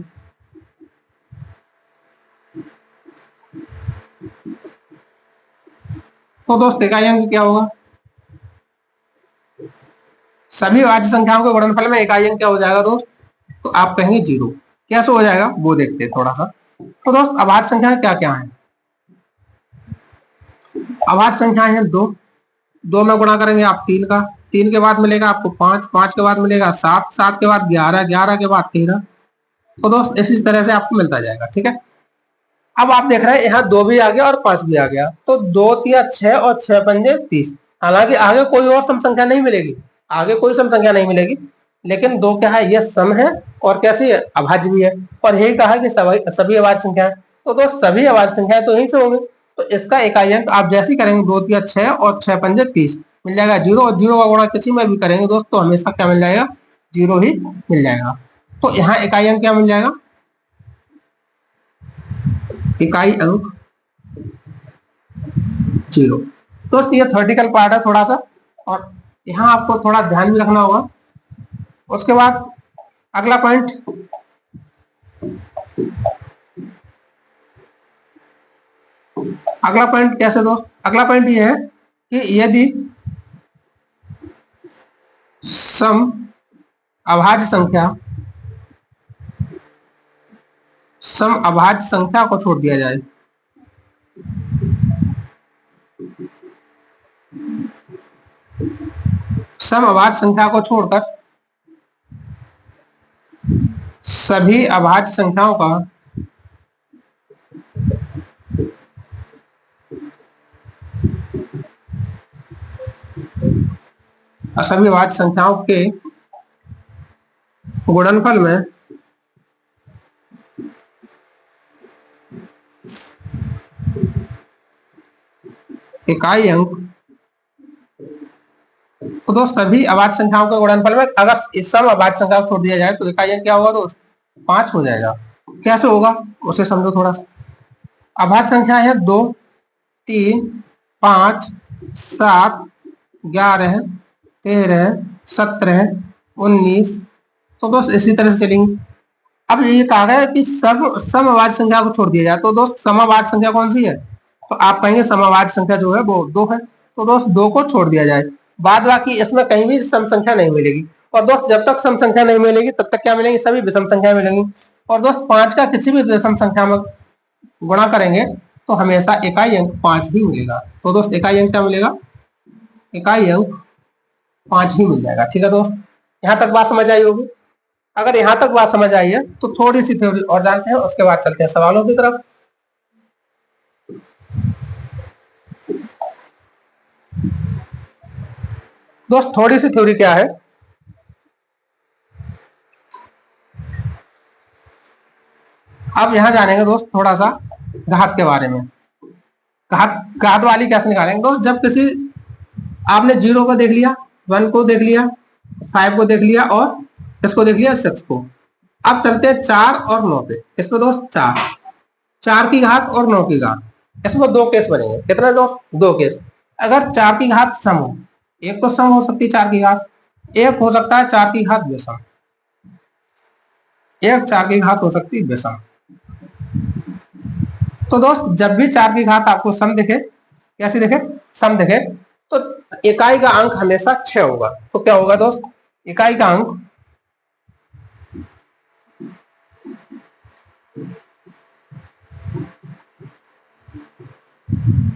तो दोस्त इकाई अंक क्या होगा, सभी अभाज्य संख्याओं के गुणनफल में इकाई अंक क्या हो जाएगा दोस्त, तो आप कहेंगे 0। कैसे हो जाएगा वो देखते हैं थोड़ा सा। तो दोस्त अभाज्य संख्याएं क्या क्या है, अभाज्य संख्याएं हैं 2, 2 में गुणा करेंगे आप 3 का, 3 के बाद मिलेगा आपको 5, 5 के बाद मिलेगा 7, 7 के बाद 11, 11 के बाद 13। तो दोस्त इसी तरह से आपको मिलता जाएगा। ठीक है। अब आप देख रहे हैं यहाँ 2 भी आ गया और 5 भी आ गया, तो 2 3 6 और 6 पंजे 30। हालांकि आगे कोई और सम संख्या नहीं मिलेगी, आगे कोई सम संख्या नहीं मिलेगी, लेकिन दो क्या है, ये सम है और कैसी है, अभाज्य भी है। और यही कहा कि सभी अभाज्य संख्या है, तो दोस्त सभी अभाज्य संख्या तो यहीं से होंगे। तो इसका इकाई अंक आप जैसे ही करेंगे 2 तिया 6 और 6 पंजे 30 मिल जाएगा 0, और 0 का गुणा किसी में भी करेंगे दोस्त तो हमेशा क्या मिल जाएगा, 0 ही मिल जाएगा। तो यहाँ इकाई अंक क्या मिल जाएगा, इकाई अंक 0। दोस्त ये थ्योरेटिकल पार्ट है थोड़ा सा, और यहाँ आपको थोड़ा ध्यान भी रखना होगा। उसके बाद अगला पॉइंट, अगला पॉइंट कैसे दोस्त, अगला पॉइंट ये है कि यदि सम अभाज्य संख्या, सम अभाज्य संख्या को छोड़ दिया जाए, सम अभाज्य संख्या को छोड़कर सभी अभाज्य संख्याओं का सभी अभाज्य संख्याओं के गुणनफल में इकाई अंक, तो दोस्त सभी अभाज्य संख्याओं के गुणनफल में अगर इस सम अभाज्य संख्या को छोड़ दिया जाए तो इकाई अंक क्या होगा दोस्त, 5 हो जाएगा। कैसे होगा उसे समझो थोड़ा सा। अभाज्य संख्या है 2, 3, 5, 7, 11, 13, 17, 19। तो दोस्त इसी तरह से चलेंगे। अब ये कहा गया है कि सम अभाज्य संख्या को छोड़ दिया जाए, तो दोस्त समअभाज्य संख्या कौन सी है, तो आप कहेंगे समअभाज्य संख्या जो है वो 2 है। तो दोस्त 2 को छोड़ दिया जाए, बाद बाकी इसमें कहीं भी सम संख्या नहीं मिलेगी। और दोस्त जब तक सम संख्या नहीं मिलेगी तब तक क्या मिलेंगी, सभी विषम संख्या मिलेंगी। और दोस्त 5 का किसी भी विषम संख्या में गुणा करेंगे तो हमेशा इकाई अंक 5 ही मिलेगा। तो दोस्त इकाई अंक क्या मिलेगा, इकाई अंक 5 ही मिल जाएगा। ठीक है दोस्त, यहाँ तक बात समझ आई होगी। अगर यहाँ तक बात समझ आई है तो थोड़ी सी थ्योरी और जानते हैं, उसके बाद चलते हैं सवालों की तरफ। दोस्त थोड़ी सी थ्योरी क्या है, अब यहां जानेंगे दोस्त थोड़ा सा घात के बारे में। घात वाली कैसे निकालेंगे दोस्त, जब किसी आपने 0 को देख लिया, 1 को देख लिया, 5 को देख लिया और इसको देख लिया 6 को। अब चलते हैं 4 और 9 पे। इसमें दोस्त 4 की घात और 9 की घात, इसमें 2 केस बनेंगे। कितना दोस्त, 2 केस। अगर 4 की घात सम हो, एक तो सम हो सकती है 4 की घात, एक हो सकता है 4 की घात विषम, एक 4 की घात हो सकती है विषम। तो दोस्त जब भी 4 की घात आपको सम दिखे, कैसी दिखे, सम दिखे, तो इकाई का अंक हमेशा 6 होगा। तो क्या होगा दोस्त, इकाई का अंक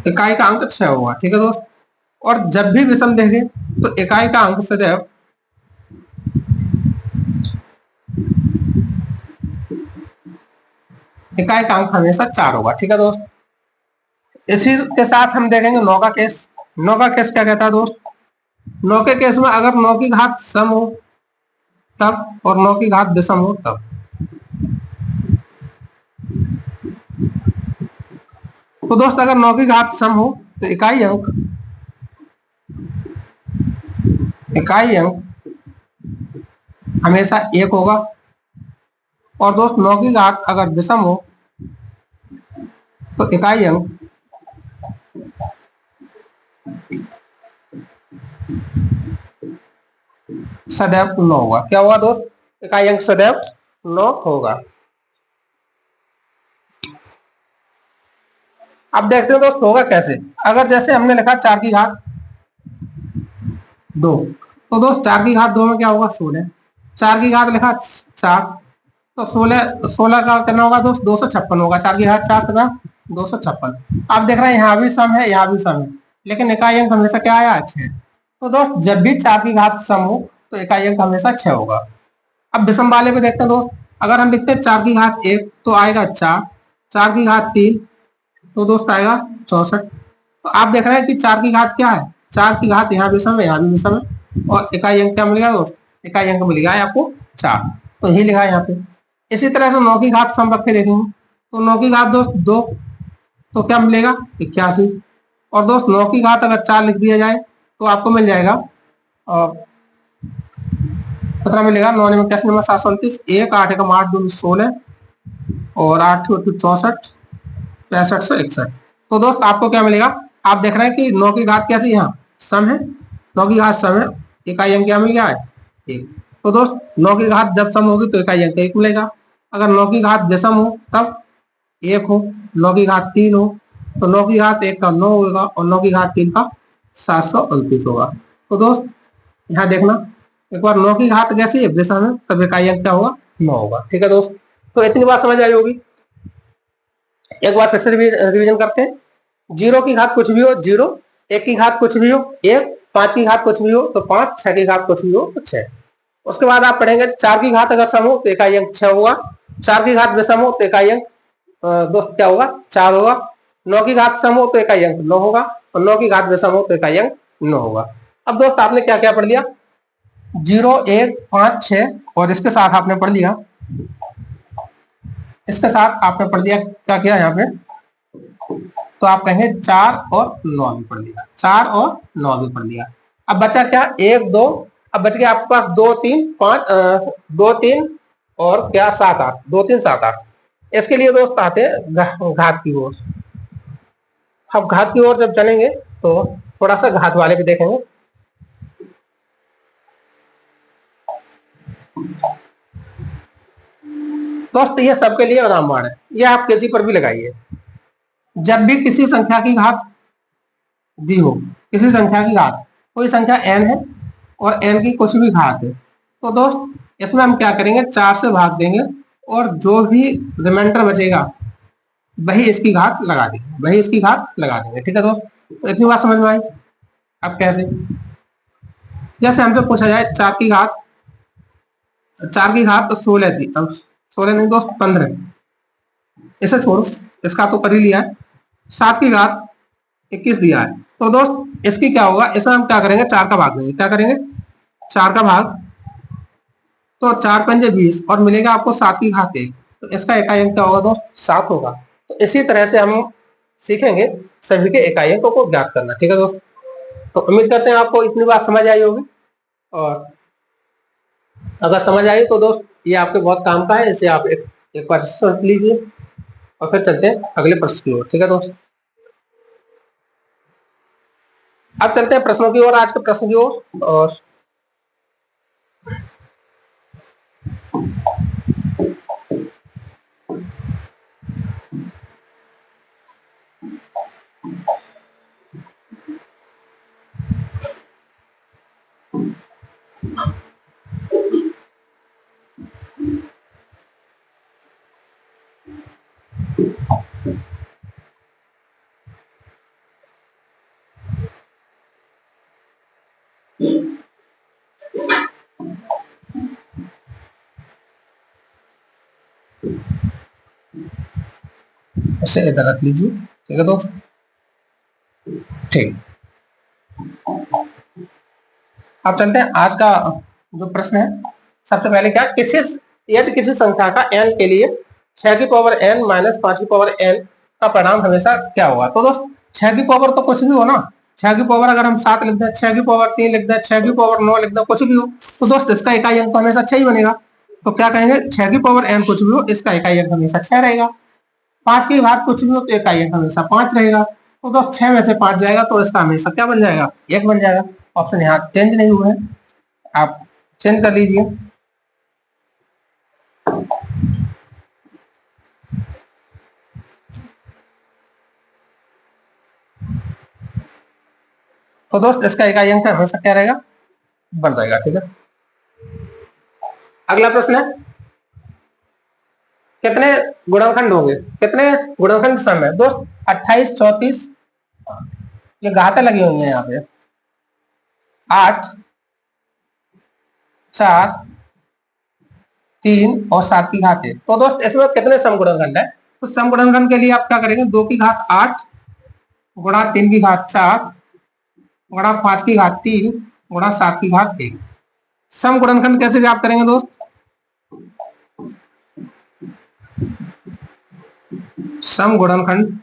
इकाई का अंक 6 होगा। ठीक है दोस्त, और जब भी विषम देखें तो इकाई का अंक सदैव इकाई का अंक हमेशा 4 होगा। ठीक है दोस्त, इसी के साथ हम देखेंगे 9 का केस। 9 का केस क्या कहता है दोस्त, 9 के केस में अगर 9 की घात सम हो तब, और 9 की घात विषम हो तब। तो दोस्त अगर 9 की घात सम हो तो इकाई अंक हमेशा 1 होगा। और दोस्त 9 की घात अगर विषम हो तो इकाई अंक सदैव 9 होगा। क्या होगा दोस्त, इकाई अंक सदैव 9 होगा। अब देखते हैं दोस्त होगा कैसे। अगर जैसे हमने लिखा 4 की घात 2, तो दोस्त 4 की घात 2 में क्या होगा, 16। 4 की घात लिखा 4, तो 16 का कितना होगा दोस्त, 256 होगा। 4 की घात 4 कितना, 256। आप देख रहे हैं यहाँ भी सम है, यहाँ भी सम है, लेकिन इकाई अंक हमेशा क्या आया, 6। तो दोस्त जब भी 4 की घात सम हो तो इकाई अंक हमेशा 6 होगा। अब विषम वाले पे देखते हैं दोस्त, अगर हम लिखते हैं 4 की घात 1 तो आएगा 4, 4 की घात 3 तो दोस्त आएगा 64। तो आप देख रहे हैं कि 4 की घात क्या है, 4 की घात यहाँ विषम है, यहाँ भी विषम है। और इकाई अंक क्या मिल गया दोस्त, इकाई अंक मिल गया है आपको 4, तो यही लिखा है यहाँ पे। इसी तरह से 9 की घात सम रख के देखेंगे, तो 9 की घात दोस्त 2, तो क्या मिलेगा 81। और दोस्त 9 की घात अगर 4 लिख दिया जाए तो आपको मिल जाएगा कितना मिलेगा, 9 में कैसे नंबर 729, 1 8 एकम 8 2 16 और 8 64 65 161। तो दोस्त आपको क्या मिलेगा, आप देख रहे हैं कि 9 की घात कैसी यहाँ सम है, 9 की घात सम है, इकाई अंक क्या मिल गया है 1। तो दोस्त 9 की घात जब सम होगी तो इकाई अंक 1 मिलेगा, अगर 9 की घात विषम हो तब 1 हो, 9 की घात 3 हो तो 9 की घात 1 का 9 होगा और 9 की घात 3 का 729 होगा। तो दोस्त यहाँ देखना, एक बार 9 की घात कैसी है विषम है तब इकाई अंक क्या होगा 9 होगा। ठीक है दोस्त, तो इतनी बात समझ आई होगी। एक बार फिर से रिवीजन करते हैं। 0 की घात कुछ भी हो 0, 1 की घात कुछ भी हो 1, 5 की घात कुछ भी हो तो 5, 6 की घात कुछ भी हो तो 6। उसके बाद आप पढ़ेंगे 4 की घात अगर सम हो तो इकाई अंक 6 होगा, 4 की घात विषम हो तो इकाई अंक दोस्त क्या होगा 4 होगा, 9 की घात सम हो तो इकाई अंक 9 होगा और 9 की घात विषम हो तो इकाई अंक 9 होगा। अब दोस्त आपने क्या क्या पढ़ लिया, 0 1 5 6 और इसके साथ आपने पढ़ लिया, इसके साथ आपने पढ़ लिया क्या किया यहाँ पे, तो आप कहेंगे 4 और 9 भी पढ़ लिया, 4 और 9 भी पढ़ लिया। अब बचा क्या 1 2, अब बच गया आपके पास 2 3 5 2 3 और क्या 7 8, 2 3 7 8। इसके लिए दोस्त आते घात की ओर। अब घात की ओर जब चलेंगे तो थोड़ा सा घात वाले भी देखेंगे। दोस्त ये सबके लिए रामबाण है, ये आप किसी पर भी लगाइए। जब भी किसी संख्या की घात दी हो, किसी संख्या की घात, कोई संख्या n है और n की कुछ भी घात है, तो दोस्त इसमें हम क्या करेंगे 4 से भाग देंगे और जो भी रिमाइंडर बचेगा वही इसकी घात लगा देंगे, वही इसकी घात लगा देंगे। ठीक है दोस्त, तो इतनी बात समझ में आई। अब कैसे, जैसे हमसे पूछा जाए 4 की घात, 4 की घात तो 16 थी, अब 16 नहीं दोस्त 15, इसे छोड़ो, इसका तो कर ही लिया है। 7 की घात 21 दिया है, तो दोस्त इसकी क्या होगा, इसमें हम क्या करेंगे 4 का भाग देंगे, क्या करेंगे 4 का भाग, तो 4 पंजे 20 और मिलेगा आपको 7 की घात 1, तो इसका इकाई अंक क्या होगा दोस्त 7 होगा। तो इसी तरह से हम सीखेंगे सभी के इकाई अंकों को ज्ञात करना। ठीक है दोस्त, तो उम्मीद करते हैं आपको इतनी बात समझ आई होगी, और अगर समझ आई तो दोस्त ये आपके बहुत काम का है, इसे आप एक बार सुन लीजिए और फिर चलते हैं अगले प्रश्न की ओर। ठीक है दोस्त, अब चलते हैं प्रश्नों की ओर, आज के प्रश्न की ओर। और इसे इधर रख लीजिए। ठीक है दोस्त, ठीक। अब चलते हैं आज का जो प्रश्न है। सबसे पहले क्या, यदि किसी संख्या का n के लिए 6 की पावर n माइनस 5 की पावर n का परिणाम हमेशा क्या होगा। तो दोस्त 6 की पावर तो कुछ भी हो ना, 6 की पावर अगर हम 7 लिख दें, 6 की पावर 3 लिख दें, 6 की पावर 9 लिख दें, कुछ भी हो, तो दोस्त इसका इकाई अंक तो हमेशा 6 ही बनेगा। तो क्या कहेंगे 6 की पावर n कुछ भी हो, इसका इकाई अंक हमेशा 6 रहेगा। 5 की घात कुछ भी हो तो इकाई अंक हमेशा 5 रहेगा। तो दोस्त 6 में से 5 जाएगा तो इसका हमेशा क्या बन जाएगा 1 बन जाएगा। ऑप्शन यहाँ चेंज नहीं हुए हैं, आप चेंज कर लीजिए। तो दोस्त इसका इकाई अंक हमेशा क्या रहेगा 1 रहेगा। ठीक है, अगला प्रश्न है, कितने गुणनखंड होंगे, कितने गुणनखंड सम है। दोस्त 28 34, ये घातें लगी हुई है यहाँ पे, 8 4 3 और 7 की घात है। तो दोस्त इसमें कितने सम गुणनखंड है, तो सम गुणनखंड के लिए आप क्या करेंगे 2 की घात 8 गुणा 3 की घात 4 गुणा 5 की घात 3 गुणा 7 की घात 1। सम गुणनखंड कैसे ज्ञात करेंगे दोस्त? सम गुणनखंड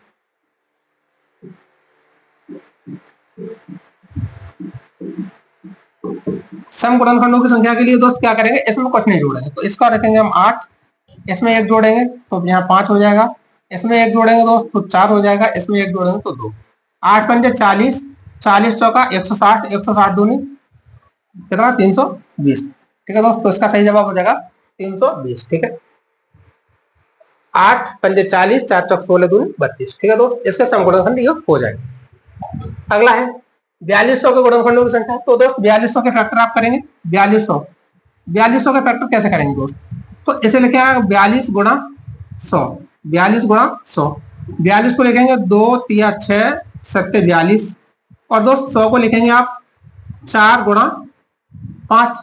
सम गुणनखंडों की संख्या के लिए दोस्त क्या करेंगे, इसमें कुछ नहीं जोड़ेंगे, तो इसका रखेंगे हम 8, इसमें 1 जोड़ेंगे तो यहाँ 5 हो जाएगा, इसमें 1 जोड़ेंगे दोस्त तो 4 हो जाएगा, इसमें 1 जोड़ेंगे तो 2। 8 पंजे 40, 40 चौका 160, 160 दूनी कितना 320। ठीक है दोस्त, तो इसका सही जवाब हो जाएगा 320। ठीक है, 8 पंजे 40, 4 चौक 16 दूनी 32। ठीक है दोस्त, इसका सम गुणनखंड ये हो जाएगा। अगला है 4200 के गुणनखंडों की संख्या। तो दोस्त 4200 के फैक्टर आप करेंगे, 4200 के फैक्टर कैसे करेंगे दोस्त? तो इसे लिखे 42 गुणा 100, 42 गुणा 100। 42 को लिखेंगे 2 तिया 6 सत्ते 42, और दोस्त 100 को लिखेंगे आप 4 गुणा 5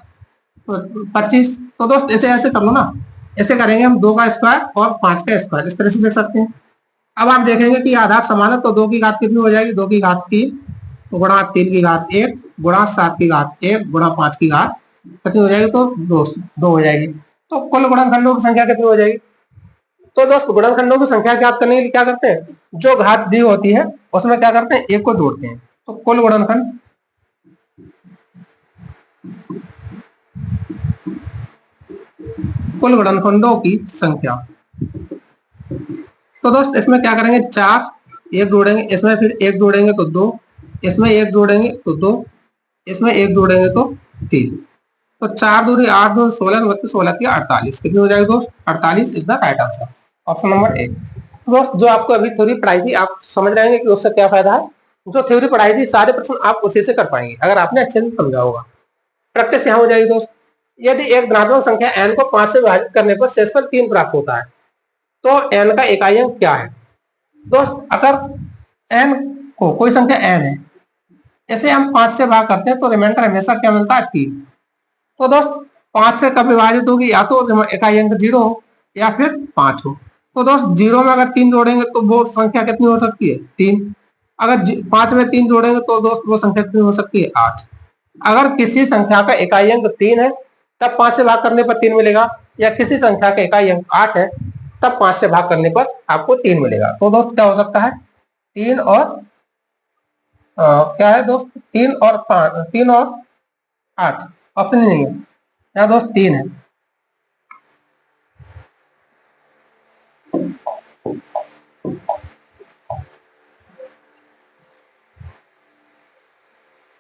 25। तो दोस्त इसे ऐसे कर लो ना, ऐसे करेंगे हम 2 का स्क्वायर और 5 का स्क्वायर, इस तरह से लिख सकते हैं। अब आप देखेंगे कि आधार समान है, तो 2 की घात कितनी हो जाएगी, 2 की घात 3 गुणा 3 की घात 1 गुणा 7 की घात 1 गुणा 5 की घात कितनी हो जाएगी, तो 2 हो जाएगी। तो कुल गुणनखंडों की संख्या कितनी हो जाएगी? तो दोस्त गुणनखंडों की संख्या ज्ञात करने के लिए क्या करते हैं, जो घात दी होती है उसमें क्या करते हैं, 1 को जोड़ते हैं। तो कुल गुणनखंडों की संख्या, तो दोस्त इसमें क्या करेंगे, 4 1 जोड़ेंगे, इसमें फिर 1 जोड़ेंगे तो 2, इसमें 1 जोड़ेंगे तो 2, इसमें 1 जोड़ेंगे तो 3। तो 4 दूनी 8 दूनी 16, 16 की 48, कितनी हो जाएगी दोस्त, 48 is the right answer, option number 1। दोस्त जो आपको अभी थ्योरी पढ़ाई थी, आप समझ रहे हैं कि उससे क्या फायदा है। जो थ्योरी पढ़ाई थी सारे प्रश्न आप उसी से कर पाएंगे अगर आपने अच्छे से समझा होगा। प्रैक्टिस यहाँ हो जाएगी दोस्त। यदि एक धनात्मक संख्या n को 5 से विभाजित करने पर शेषफल 3 प्राप्त होता है, तो n का इकाई अंक क्या है? दोस्त अगर n को कोई संख्या n है, इसे हम 5 से भाग करते हैं तो रिमाइंडर हमेशा क्या मिलता है, 3। तो दोस्त 5 से कब विभाजित होगी, या तो इकाई अंक 0 हो या फिर 5 हो। तो दोस्त 0 में अगर 3 जोड़ेंगे तो वो संख्या कितनी हो सकती है, 3। अगर 5 में 3 जोड़ेंगे तो दोस्त वो संख्या कितनी हो सकती है, 8। अगर किसी संख्या का इकाई अंक 3 है तब 5 से भाग करने पर 3 मिलेगा, या किसी संख्या का इकाई अंक 8 है तब 5 से भाग करने पर आपको 3 मिलेगा। तो दोस्त क्या हो सकता है, 3 और क्या है दोस्त, 3 और 5, 3 और 8, ऑप्शन ही नहीं है यहाँ दोस्त, 3 है।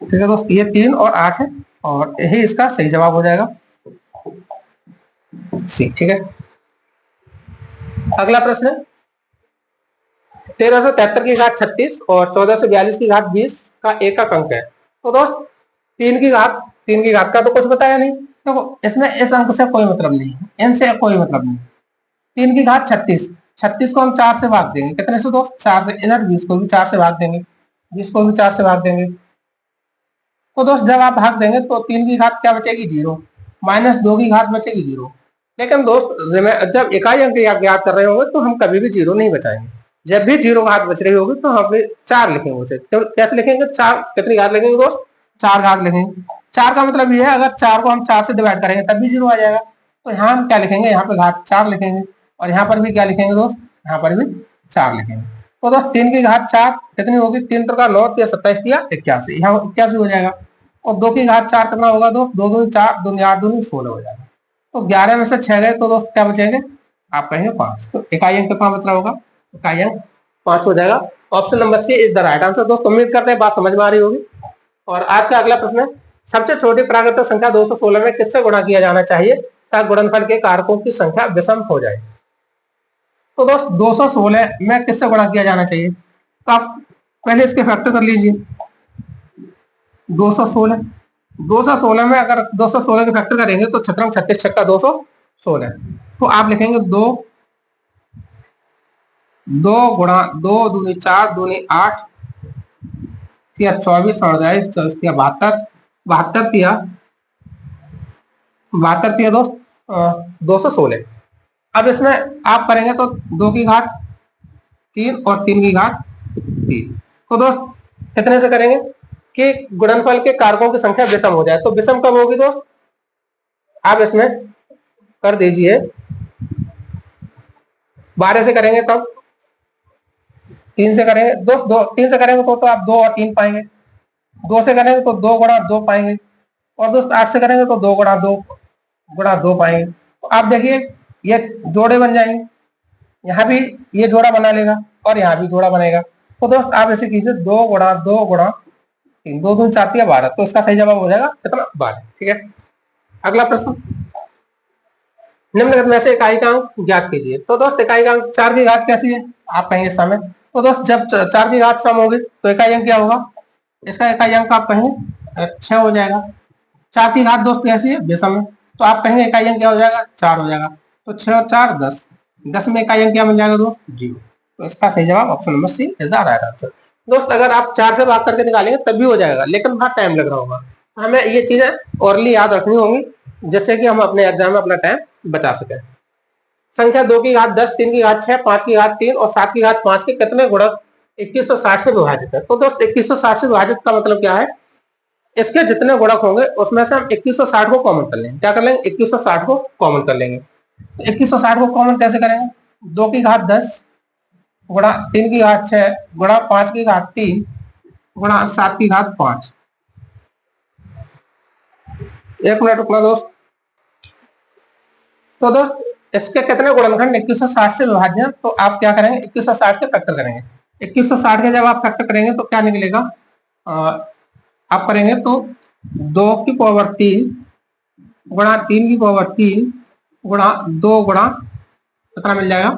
ठीक है दोस्त, ये 3 और 8 है और यही इसका सही जवाब हो जाएगा सी। ठीक है, अगला प्रश्न है 1373 की घात 36 और 1442 की घात 20 का एकक अंक है। तो दोस्त 3 की घात का तो कुछ बताया नहीं, देखो इसमें इस अंक से कोई मतलब नहीं है, इनसे कोई मतलब नहीं। 3 की घात 36, 36 को हम 4 से भाग देंगे, कितने से दोस्त, 4 से। इधर 20 को भी 4 से भाग देंगे, 20 को भी 4 से भाग देंगे। तो दोस्त जब आप भाग देंगे तो 3 की घात क्या बचेगी, 0, माइनस 2 की घात बचेगी 0। लेकिन दोस्त जब इकाई अंक ज्ञात कर रहे होंगे तो हम कभी भी 0 नहीं बचाएंगे। जब भी 0 घात बच रही होगी तो हम 4 लिखेंगे उसे। कैसे लिखेंगे, 4 कितनी घात लिखेंगे दोस्त, 4 घात लिखेंगे। 4 का मतलब ये है अगर 4 को हम 4 से डिवाइड करेंगे तब भी 0 आ जाएगा। तो यहाँ हम क्या लिखेंगे, यहाँ पे घात 4 लिखेंगे, और यहाँ पर भी क्या लिखेंगे दोस्त, यहाँ पर भी 4 लिखेंगे। तो दोस्त 3 की घात 4 कितनी होगी, 3 3 का 9 या 27 या 81, यहाँ 81 हो जाएगा। और 2 की घात 4 कितना होगा दोस्त, 2 दूनी 4, 2 8 दूनी 16 हो जाएगा। तो 11 में से 6 गए तो दोस्त क्या बचेंगे, आप कहेंगे 5। तो इकाई अंक कितना मतलब होगा, इकाई अंक 5 हो जाएगा। Option number C is the right answer. दोस्त उम्मीद करते हैं बात समझ में आ रही होगी। और आज का अगला प्रश्न है, सबसे छोटी प्राकृतिक संख्या 216 में किससे गुणा किया जाना चाहिए ताकि गुणनफल के कारकों की संख्या विषम हो जाए। तो दोस्त 216 में किससे गुणा किया जाना चाहिए, तो आप पहले इसके फैक्टर कर लीजिए। 216 में अगर 216 के फैक्टर करेंगे तो 36 36 छक्का 216। तो आप लिखेंगे 2 गुणा 2 दूनी 4 दूनी 8 तिया 24 और 24 तिया 72, 72 तिया दोस्त 216। अब इसमें आप करेंगे तो 2 की घात 3 और 3 की घात 3। तो दोस्त कितने से करेंगे, कि गुणनफल के कारकों की संख्या विषम हो जाए। तो विषम कब होगी दोस्त, आप इसमें कर दीजिए 12 से करेंगे तब, 3 से करेंगे दोस्त, 3 से करेंगे तो आप 2 और 3 पाएंगे, 2 से करेंगे तो 2 गुणा 2 पाएंगे, और दोस्त 8 से करेंगे तो 2 गुणा 2 पाएंगे। तो आप देखिए ये जोड़े बन जाएंगे, यहाँ भी ये जोड़ा बना लेगा और यहाँ भी जोड़ा बनेगा। तो दोस्त आप ऐसे कीजिए 2 गुणा 2 गुणा 3, 2 दूनी 4 या 12, तो इसका सही जवाब हो जाएगा कितना, 12। ठीक है, अगला प्रश्न, निम्नलिखित में से इकाई का अंक ज्ञात कीजिए। तो दोस्त इकाई का अंक 4 की घात कैसी है, आप कहेंगे समय। तो दोस्त जब 4 की घात सम होगी तो इकाई अंक क्या होगा, इसका इकाई अंक आप कहेंगे 6 हो जाएगा। 4 की घात दोस्त कैसी है, विषम है, तो आप कहेंगे इकाई अंक क्या हो जाएगा, 4 हो जाएगा। तो 6 और 4 10, 10 में इकाई अंक क्या मिल जाएगा दोस्त, 0। तो इसका सही जवाब option number C is the right answer. दोस्त अगर आप 4 से भाग करके निकालेंगे तब भी हो जाएगा, लेकिन वहां टाइम लग रहा होगा। हमें ये चीजें ओरली याद रखनी होंगी, जिससे कि हम अपने एग्जाम में अपना टाइम बचा सकें। संख्या 2 की घात 10, 3 की घात 6, 5 की घात 3 और 7 की घात 5 के कितने गुणक 2160 से विभाजित है। तो दोस्त 2160 से विभाजित का मतलब क्या है, इसके जितने गुणक होंगे उसमें से हम 2160 को कॉमन कर लेंगे। क्या कर लेंगे, 2160 को कॉमन कर लेंगे। 2160 को कॉमन कैसे करेंगे, 2 की घात 10 गुणा 3 की घात 6 गुणा 5 की घात 3 गुणा 7 की घात 5। एक मिनट रुकना दोस्त। तो दोस्त इसके कितने गुणनखंड 2160 से विभाज्य हैं, तो आप क्या करेंगे 2160 के फैक्टर करेंगे। 2160 के जब आप फैक्टर करेंगे तो क्या निकलेगा, आप करेंगे तो 2 की पावर 3 गुणा 3 की पावर 3 गुणा 2 गुणा कितना मिल जाएगा,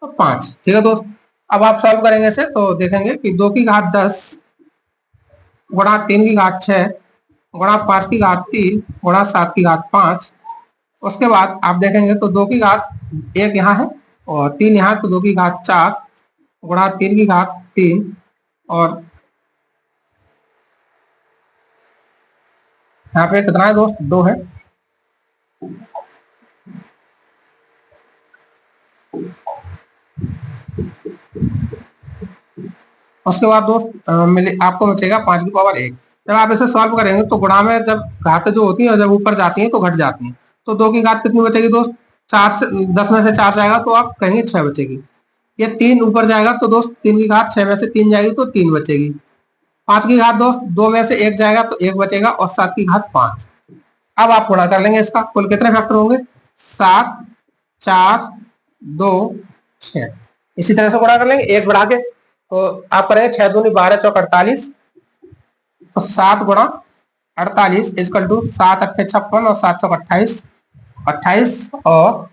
तो 5। ठीक है दोस्त, अब आप सॉल्व करेंगे इसे तो देखेंगे कि 2 की घात 10 गुणा 3 की घात 6 गुणा 5 की घात 3 गुणा 7 की घात 5। उसके बाद आप देखेंगे तो 2 की घात 1 यहाँ है और 3 यहाँ, तो 2 की घात 4 गुणा 3 की घात 3 और यहाँ पे कितना है दोस्त, 2 है। उसके बाद दोस्त आपको बचेगा 5 की पावर 1। जब आप इसे सॉल्व करेंगे तो गुणा में जब घातें जो होती है जब ऊपर जाती हैं तो घट जाती हैं। तो 2 की घात कितनी बचेगी दोस्त, 4 से 10 में से 4 जाएगा तो आप कहेंगे 6 बचेगी। ये 3 ऊपर जाएगा तो दोस्त 3 की घात 6 में से 3 जाएगी तो 3 बचेगी। 5 की घात दोस्त 2 में से 1 जाएगा तो 1 बचेगा और 7 की घात 5। अब आप गुणा कर लेंगे इसका, कुल कितने फैक्टर होंगे, 7 4 2 6। इसी तरह से गुणा कर लेंगे 1 बढ़ा के, तो आप करेंगे 6 दूनी 12 चौक 48, तो 7 गुणा 48 इजकल टू 7 अट्ठे 56 और 7 चौक 28, 28 और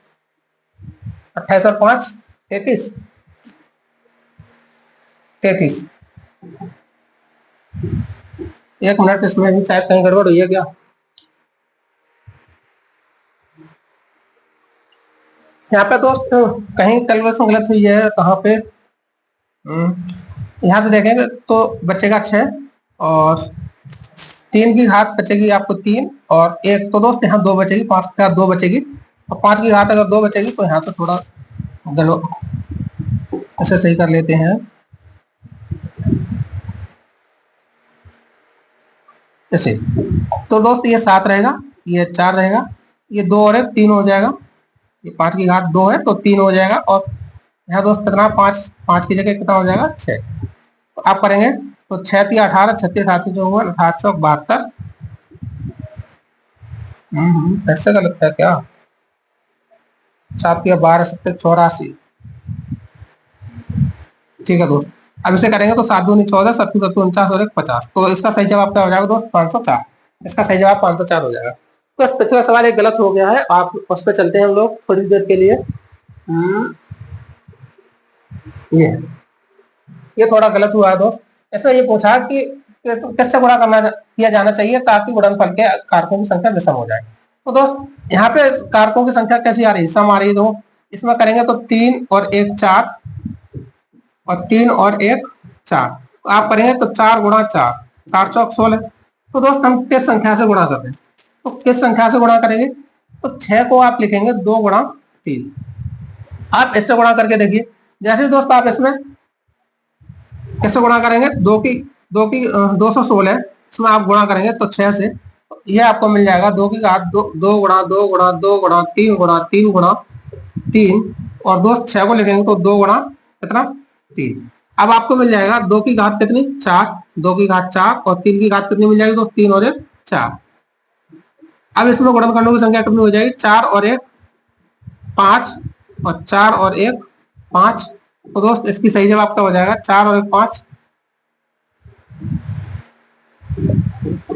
28 और 5 33, 33। एक मिनट, इसमें भी शायद कहीं गड़बड़ हुई है क्या, यहाँ पे दोस्त कहीं कैलकुलेशन गलत हुई है, कहाँ पे, यहाँ से देखेंगे तो बचेगा 6 और 3 की घात बचेगी आपको 3 और 1, तो दोस्त यहाँ 2 बचेगी, 5 की घात 2 बचेगी और 5 की घात अगर 2 बचेगी तो यहाँ से थोड़ा गलत, इसे सही कर लेते हैं। ऐसे तो दोस्त ये 7 रहेगा, ये 4 रहेगा, ये 2 और 1 3 हो जाएगा, ये 5 की घात 2 है तो 3 हो जाएगा और यहाँ दोस्त कितना 5 की जगह कितना हो जाएगा 6। तो आप करेंगे तो 6 3 18 36 38 54 872। ऐसे गलत है क्या, 7 12 70 84। ठीक है दोस्त, अब इसे करेंगे तो 7 दूनी 14 7 7 49 और 1 50। तो इसका सही जवाब क्या हो जाएगा दोस्त, 504। इसका सही जवाब 504 हो जाएगा। तो पिछला सवाल एक गलत हो गया है, आप उस पर चलते हैं हम लोग थोड़ी देर के लिए। ये थोड़ा गलत हुआ है दोस्त। इसमें ये पूछा कि किससे गुणा किया जाना चाहिए ताकि गुणनफल के कारकों की संख्या विषम हो जाए। तो दोस्त यहाँ पे कारकों की संख्या कैसी आ रही है, सम आ रही है। दो इसमें करेंगे तो 3 और 1 4 और 3 और 1 4। तो आप करेंगे तो 4 गुणा 4 4 चौक 16। तो दोस्त हम किस संख्या से गुणा कर रहे हैं, तो किस संख्या से गुणा करेंगे, तो 6 को आप लिखेंगे 2 गुणा 3। आप इससे गुणा करके देखिए, जैसे दोस्त आप इसमें किससे गुणा करेंगे, 2 की 216 है, इसमें आप गुणा करेंगे तो 6 से, ये आपको मिल जाएगा 2 की घात 2, 2 गुणा 2 गुणा 2 गुणा 3 गुणा 3 गुणा 3, और दोस्त 6 को लिखेंगे तो 2 गुणा कितना 3। अब आपको मिल जाएगा 2 की घात कितनी 4, 2 की घात 4, और 3 की घात कितनी मिल जाएगी दोस्त 3 और 1 4। अब इसमें गुणनखंडों की संख्या कितनी हो जाएगी 4 और 1 5, और 4 और 1 5। तो दोस्त इसकी सही जवाब क्या हो जाएगा 4 और 1 5।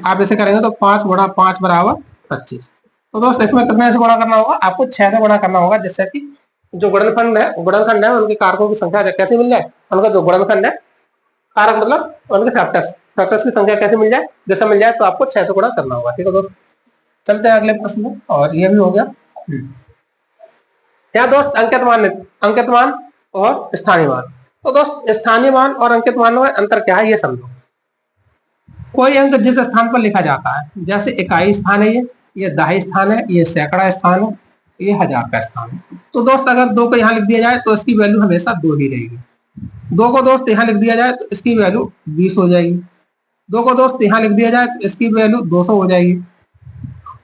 आप इसे करेंगे तो 5 गुणा 5 बराबर 25। तो दोस्त इसमें कितने से गुणा करना होगा, आपको 6 से गुणा करना होगा, जिससे कि जो गुणनखंड है उनके कारकों की संख्या कैसे मिल जाए, उनका जो गुणनखंड है, कारक मतलब उनके फैक्टर्स की संख्या कैसे मिल जाए, जैसा मिल जाए तो आपको 6 से गुणा करना होगा। ठीक है दोस्त, चलते हैं अगले प्रश्न में, और ये भी हो गया। क्या दोस्त अंकित मान और स्थानीय मान। तो दोस्त स्थानीय मान और अंकित मान में अंतर क्या है ये समझो। कोई अंक जिस स्थान पर लिखा जाता है, जैसे इकाई स्थान है, ये दहाई स्थान है, ये सैकड़ा स्थान है, ये हजार का स्थान है। तो दोस्त अगर 2 को यहाँ लिख दिया जाए तो इसकी वैल्यू हमेशा 2 ही रहेगी। 2 को दोस्त यहाँ लिख दिया जाए तो इसकी वैल्यू 20 हो जाएगी। 2 को दोस्त यहाँ लिख दिया जाए तो इसकी वैल्यू 200 हो जाएगी।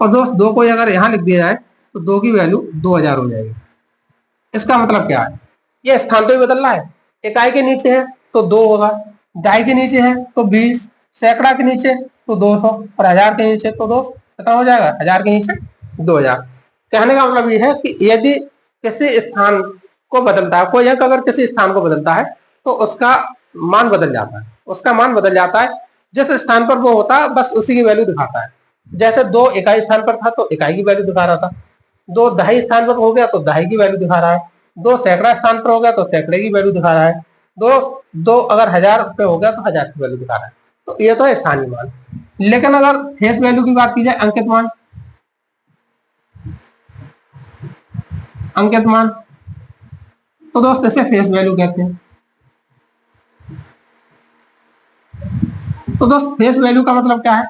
और दोस्त 2 को अगर यहाँ लिख दिया जाए तो 2 की वैल्यू 2000 हो जाएगी। इसका मतलब क्या है, ये स्थान तो ही बदल रहा है। इकाई के नीचे है तो 2 होगा, दहाई के नीचे है तो 20, सैकड़ा के नीचे तो 200, और हजार के नीचे तो दोस्त कितना हो जाएगा, हजार के नीचे 2000। कहने का मतलब ये है कि यदि किसी स्थान को बदलता है, कोई अंक अगर किसी स्थान को बदलता है तो उसका मान बदल जाता है, उसका मान बदल जाता है। जिस स्थान पर वो होता है बस उसी की वैल्यू दिखाता है। जैसे 2 इकाई स्थान पर था तो इकाई की वैल्यू दिखा रहा था, 2 दहाई स्थान पर हो गया तो दहाई की वैल्यू दिखा रहा है, 2 सैकड़ा स्थान पर हो गया तो सैकड़े की वैल्यू दिखा रहा है, 2 अगर 1000 पे हो गया तो 1000 की वैल्यू दिखा रहा है। तो ये तो है स्थानीय मान। लेकिन अगर फेस वैल्यू की बात की जाए, अंकित मान, तो दोस्त इसे फेस वैल्यू कहते हैं। तो दोस्त फेस वैल्यू का मतलब क्या है,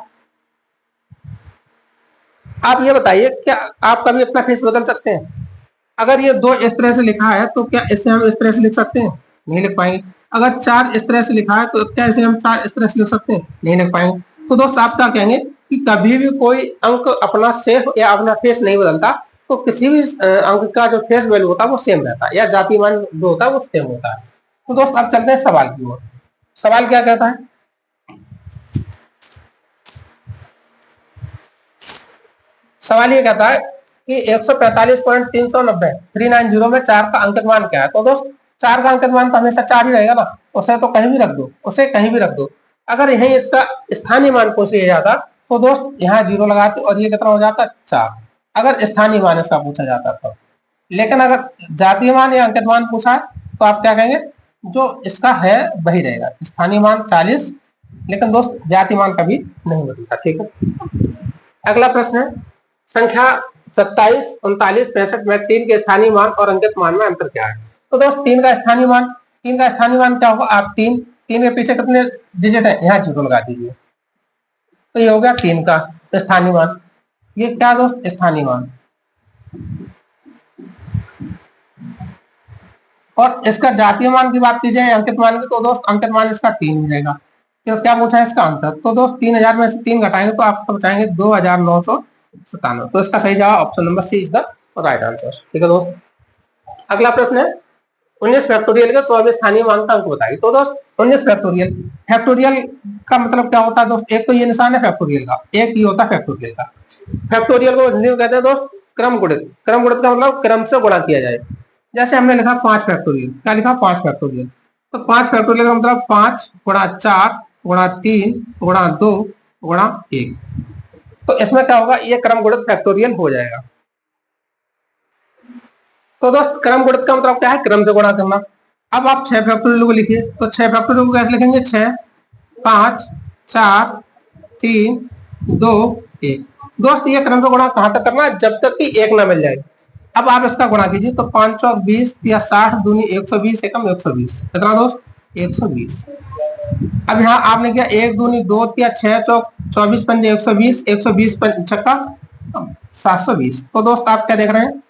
आप ये बताइए, क्या आप कभी अपना फेस बदल सकते हैं? अगर ये 2 इस तरह से लिखा है तो क्या इसे हम इस तरह से लिख सकते हैं? नहीं लिख पाएंगे। अगर 4 इस तरह से लिखा है तो क्या इसे हम 4 इस तरह से लिख सकते हैं? नहीं लिख पाएंगे। तो दोस्त आप क्या कहेंगे कि कभी भी कोई अंक अपना सेफ या अपना फेस नहीं बदलता, तो किसी भी अंक का जो फेस वैल्यू होता है वो सेम रहता है, या जाति मान जो होता है वो सेम होता है। तो दोस्त आप चलते हैं सवाल की ओर। सवाल क्या कहता है, सवाल ये कहता है कि 145.390 में 4 का अंकित मान क्या है। तो दोस्त 4 का अंकित मान तो हमेशा 4 ही रहेगा ना, उसे तो कहीं भी रख दो, उसे कहीं भी रख दो। अगर यही इसका स्थानीय मान पूछ लिया जाता तो दोस्त यहाँ 0 लगाते और ये कितना हो जाता 4, अगर स्थानीय मान इसका पूछा जाता तो। लेकिन अगर जातीय मान या अंकित मान पूछा है तो आप क्या कहेंगे, जो इसका है वही रहेगा, स्थानीय मान 40, लेकिन दोस्त जातीय मान कभी नहीं बदलता। ठीक है, अगला प्रश्न है, संख्या 27, 39, 65 में 3 के स्थानीय मान और अंकित मान में अंतर क्या है। तो दोस्त 3 का स्थानीय मान क्या होगा, आप 3 के पीछे कितने डिजिट है, यहाँ 0 लगा दीजिए, तो ये हो गया 3 का स्थानीय मान। ये क्या दोस्त स्थानीय मान, और इसका जातीय मान की बात की जाए अंकित मान की, तो दोस्त अंकित मान इसका 3 मिलेगा। तो क्या पूछा है इसका अंतर, तो दोस्त 3000 में से 3 घटाएंगे तो आपको बचाएंगे 2997। तो इसका सही जवाब option number C is the right answer. ठीक है दोस्त, अगला प्रश्न है, 19 फैक्टोरियल के 100 स्थानीय मान का अंक बताइए। तो दोस्त 19 फैक्टोरियल का मतलब क्या होता है दोस्त, एक तो ये निशान है फैक्टोरियल का, एक ये होता है फैक्टोरियल का। फैक्टोरियल को हिंदी में कहते हैं दोस्त क्रम गुणित का मतलब क्रम से गुणा किया जाए। जैसे हमने लिखा 5 फैक्टोरियल, क्या लिखा 5 फैक्टोरियल, तो 5 फैक्टोरियल का मतलब 5 गुणा 4 गुणा 3 गुणा 2 गुणा 1। तो इसमें क्या होगा, ये क्रम गुणित फैक्टोरियल हो जाएगा। तो दोस्त क्रम गुणित का मतलब क्या है, क्रम से गुणा करना। अब आप 6 फैक्टोरियल को लिखिए, तो 6 फैक्टोरियल को कैसे लिखेंगे, 6 5 4 3 2 1। दोस्त ये क्रम से गुणा कहां तक करना है, जब तक कि 1 ना मिल जाए। अब आप इसका गुणा कीजिए, तो 5 चौक 20 या 60 दूनी 120 एकम 120, कितना दोस्त 120। अब यहाँ आपने किया 1 दूनी 2 या 6 चौक 24 पंजे 120, 120 छक्का 720। तो दोस्त आप क्या देख रहे हैं,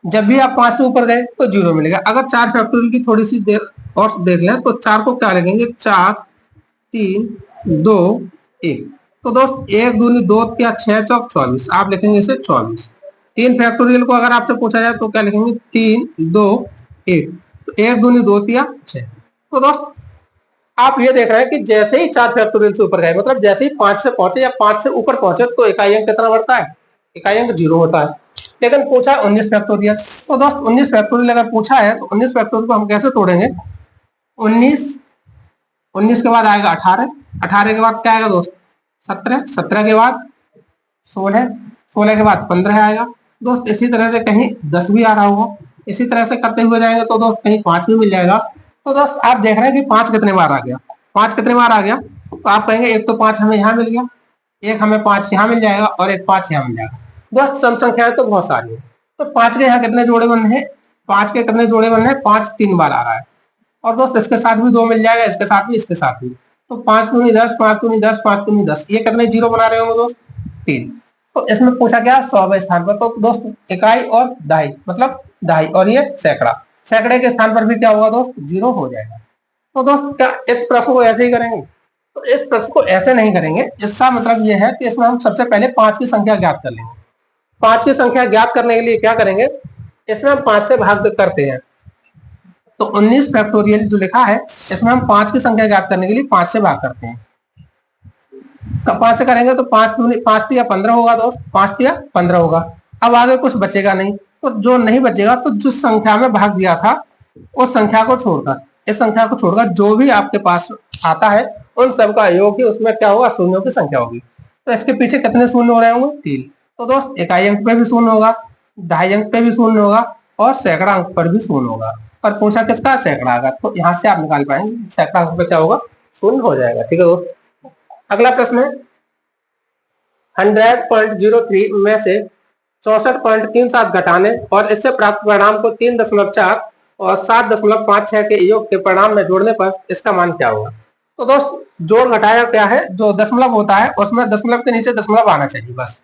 जब भी आप 5 से ऊपर गए तो 0 मिलेगा। अगर 4 फैक्टोरियल की थोड़ी सी देर और देख लें तो 4 को क्या लिखेंगे, 4 3 2 1। तो दोस्त 1 दूनी 2 क्या 6 चौक 24, आप लिखेंगे इसे 24। 3 फैक्टोरियल को अगर आपसे पूछा जाए तो क्या लिखेंगे, 3 2 1। तो 1 दूनी 2 तिया 6। तो दोस्त आप ये देख रहे हैं कि जैसे ही 4 फैक्टोरियल से ऊपर गए, मतलब जैसे ही 5 से पहुंचे या 5 से ऊपर पहुंचे, तो इकाई अंक कितना बढ़ता है, इकाई अंक 0 होता है। लेकिन पूछा 19 फैक्टोरियल, तो दोस्त 19 फैक्टोरियल अगर पूछा है तो 19 फैक्टोरियल को हम कैसे तोड़ेंगे। 19 19 के बाद आएगा 18, 18 के बाद क्या आएगा दोस्त 17, 17 के बाद 16, 16 के बाद 15 आएगा दोस्त। इसी तरह से कहीं 10 भी आ रहा होगा, इसी तरह से करते हुए जाएंगे तो दोस्त कहीं 5 भी मिल जाएगा। तो दोस्त आप देख रहे हैं कि 5 कितने बार आ गया, 5 कितने बार आ गया, तो आप कहेंगे एक तो 5 हमें यहाँ मिल गया, एक हमें 5 यहाँ मिल जाएगा और एक 5 यहाँ मिल जाएगा। दोस्त सम संख्याएं तो बहुत सारी है, तो 5 के यहाँ कितने जोड़े बनने हैं, 5 के कितने जोड़े बनने हैं, 5 3 बार आ रहा है। और दोस्त इसके साथ भी 2 मिल जाएगा, इसके साथ भी, इसके साथ भी। तो 5 दूनी 10, 5 दूनी 10, 5 दूनी 10, ये कितने जीरो बना रहे होंगे दोस्त 3। तो इसमें पूछा क्या 100वें स्थान पर, तो दोस्त इकाई और दहाई, मतलब दहाई और ये सैकड़ा, सैकड़े के स्थान पर भी क्या होगा दोस्त 0 हो जाएगा। तो दोस्त क्या इस प्रश्न को ऐसे ही करेंगे, तो इस प्रश्न को ऐसे नहीं करेंगे। इसका मतलब ये है कि इसमें हम सबसे पहले 5 की संख्या ज्ञात कर लेंगे। 5 की संख्या ज्ञात करने के लिए क्या करेंगे, इसमें हम 5 से भाग करते हैं। तो 19 फैक्टोरियल जो लिखा है, इसमें हम 5 की संख्या ज्ञात करने के लिए 5 से भाग करते हैं। तो 5 से करेंगे तो 5 तिया 15 होगा दोस्त, 5 तिया 15 होगा। अब आगे कुछ बचेगा नहीं, तो जो नहीं बचेगा तो जिस संख्या में भाग दिया था उस संख्या को छोड़कर, इस संख्या को छोड़कर जो भी आपके पास आता है उन सब का योग ही उसमें क्या होगा, शून्यों की संख्या होगी। तो इसके पीछे कितने शून्य हो रहे होंगे 3। तो दोस्त इकाई अंक पे भी शून्य होगा, दहाई अंक पे भी शून्य होगा और सैकड़ा अंक पर भी शून्य होगा। और पूछा किसका, सैकड़ा का, तो यहाँ से आप निकाल पाएंगे सैकड़ा अंक पे क्या होगा, शून्य हो जाएगा। ठीक है दोस्त, अगला प्रश्न है 100.03 में से 64.37 घटाने और इससे प्राप्त परिणाम को 3.4 और 7.56 के योग के परिणाम में जोड़ने पर इसका मान क्या होगा। तो दोस्त जोड़ घटाया क्या है, जो दशमलव होता है उसमें दशमलव के नीचे दशमलव आना चाहिए बस।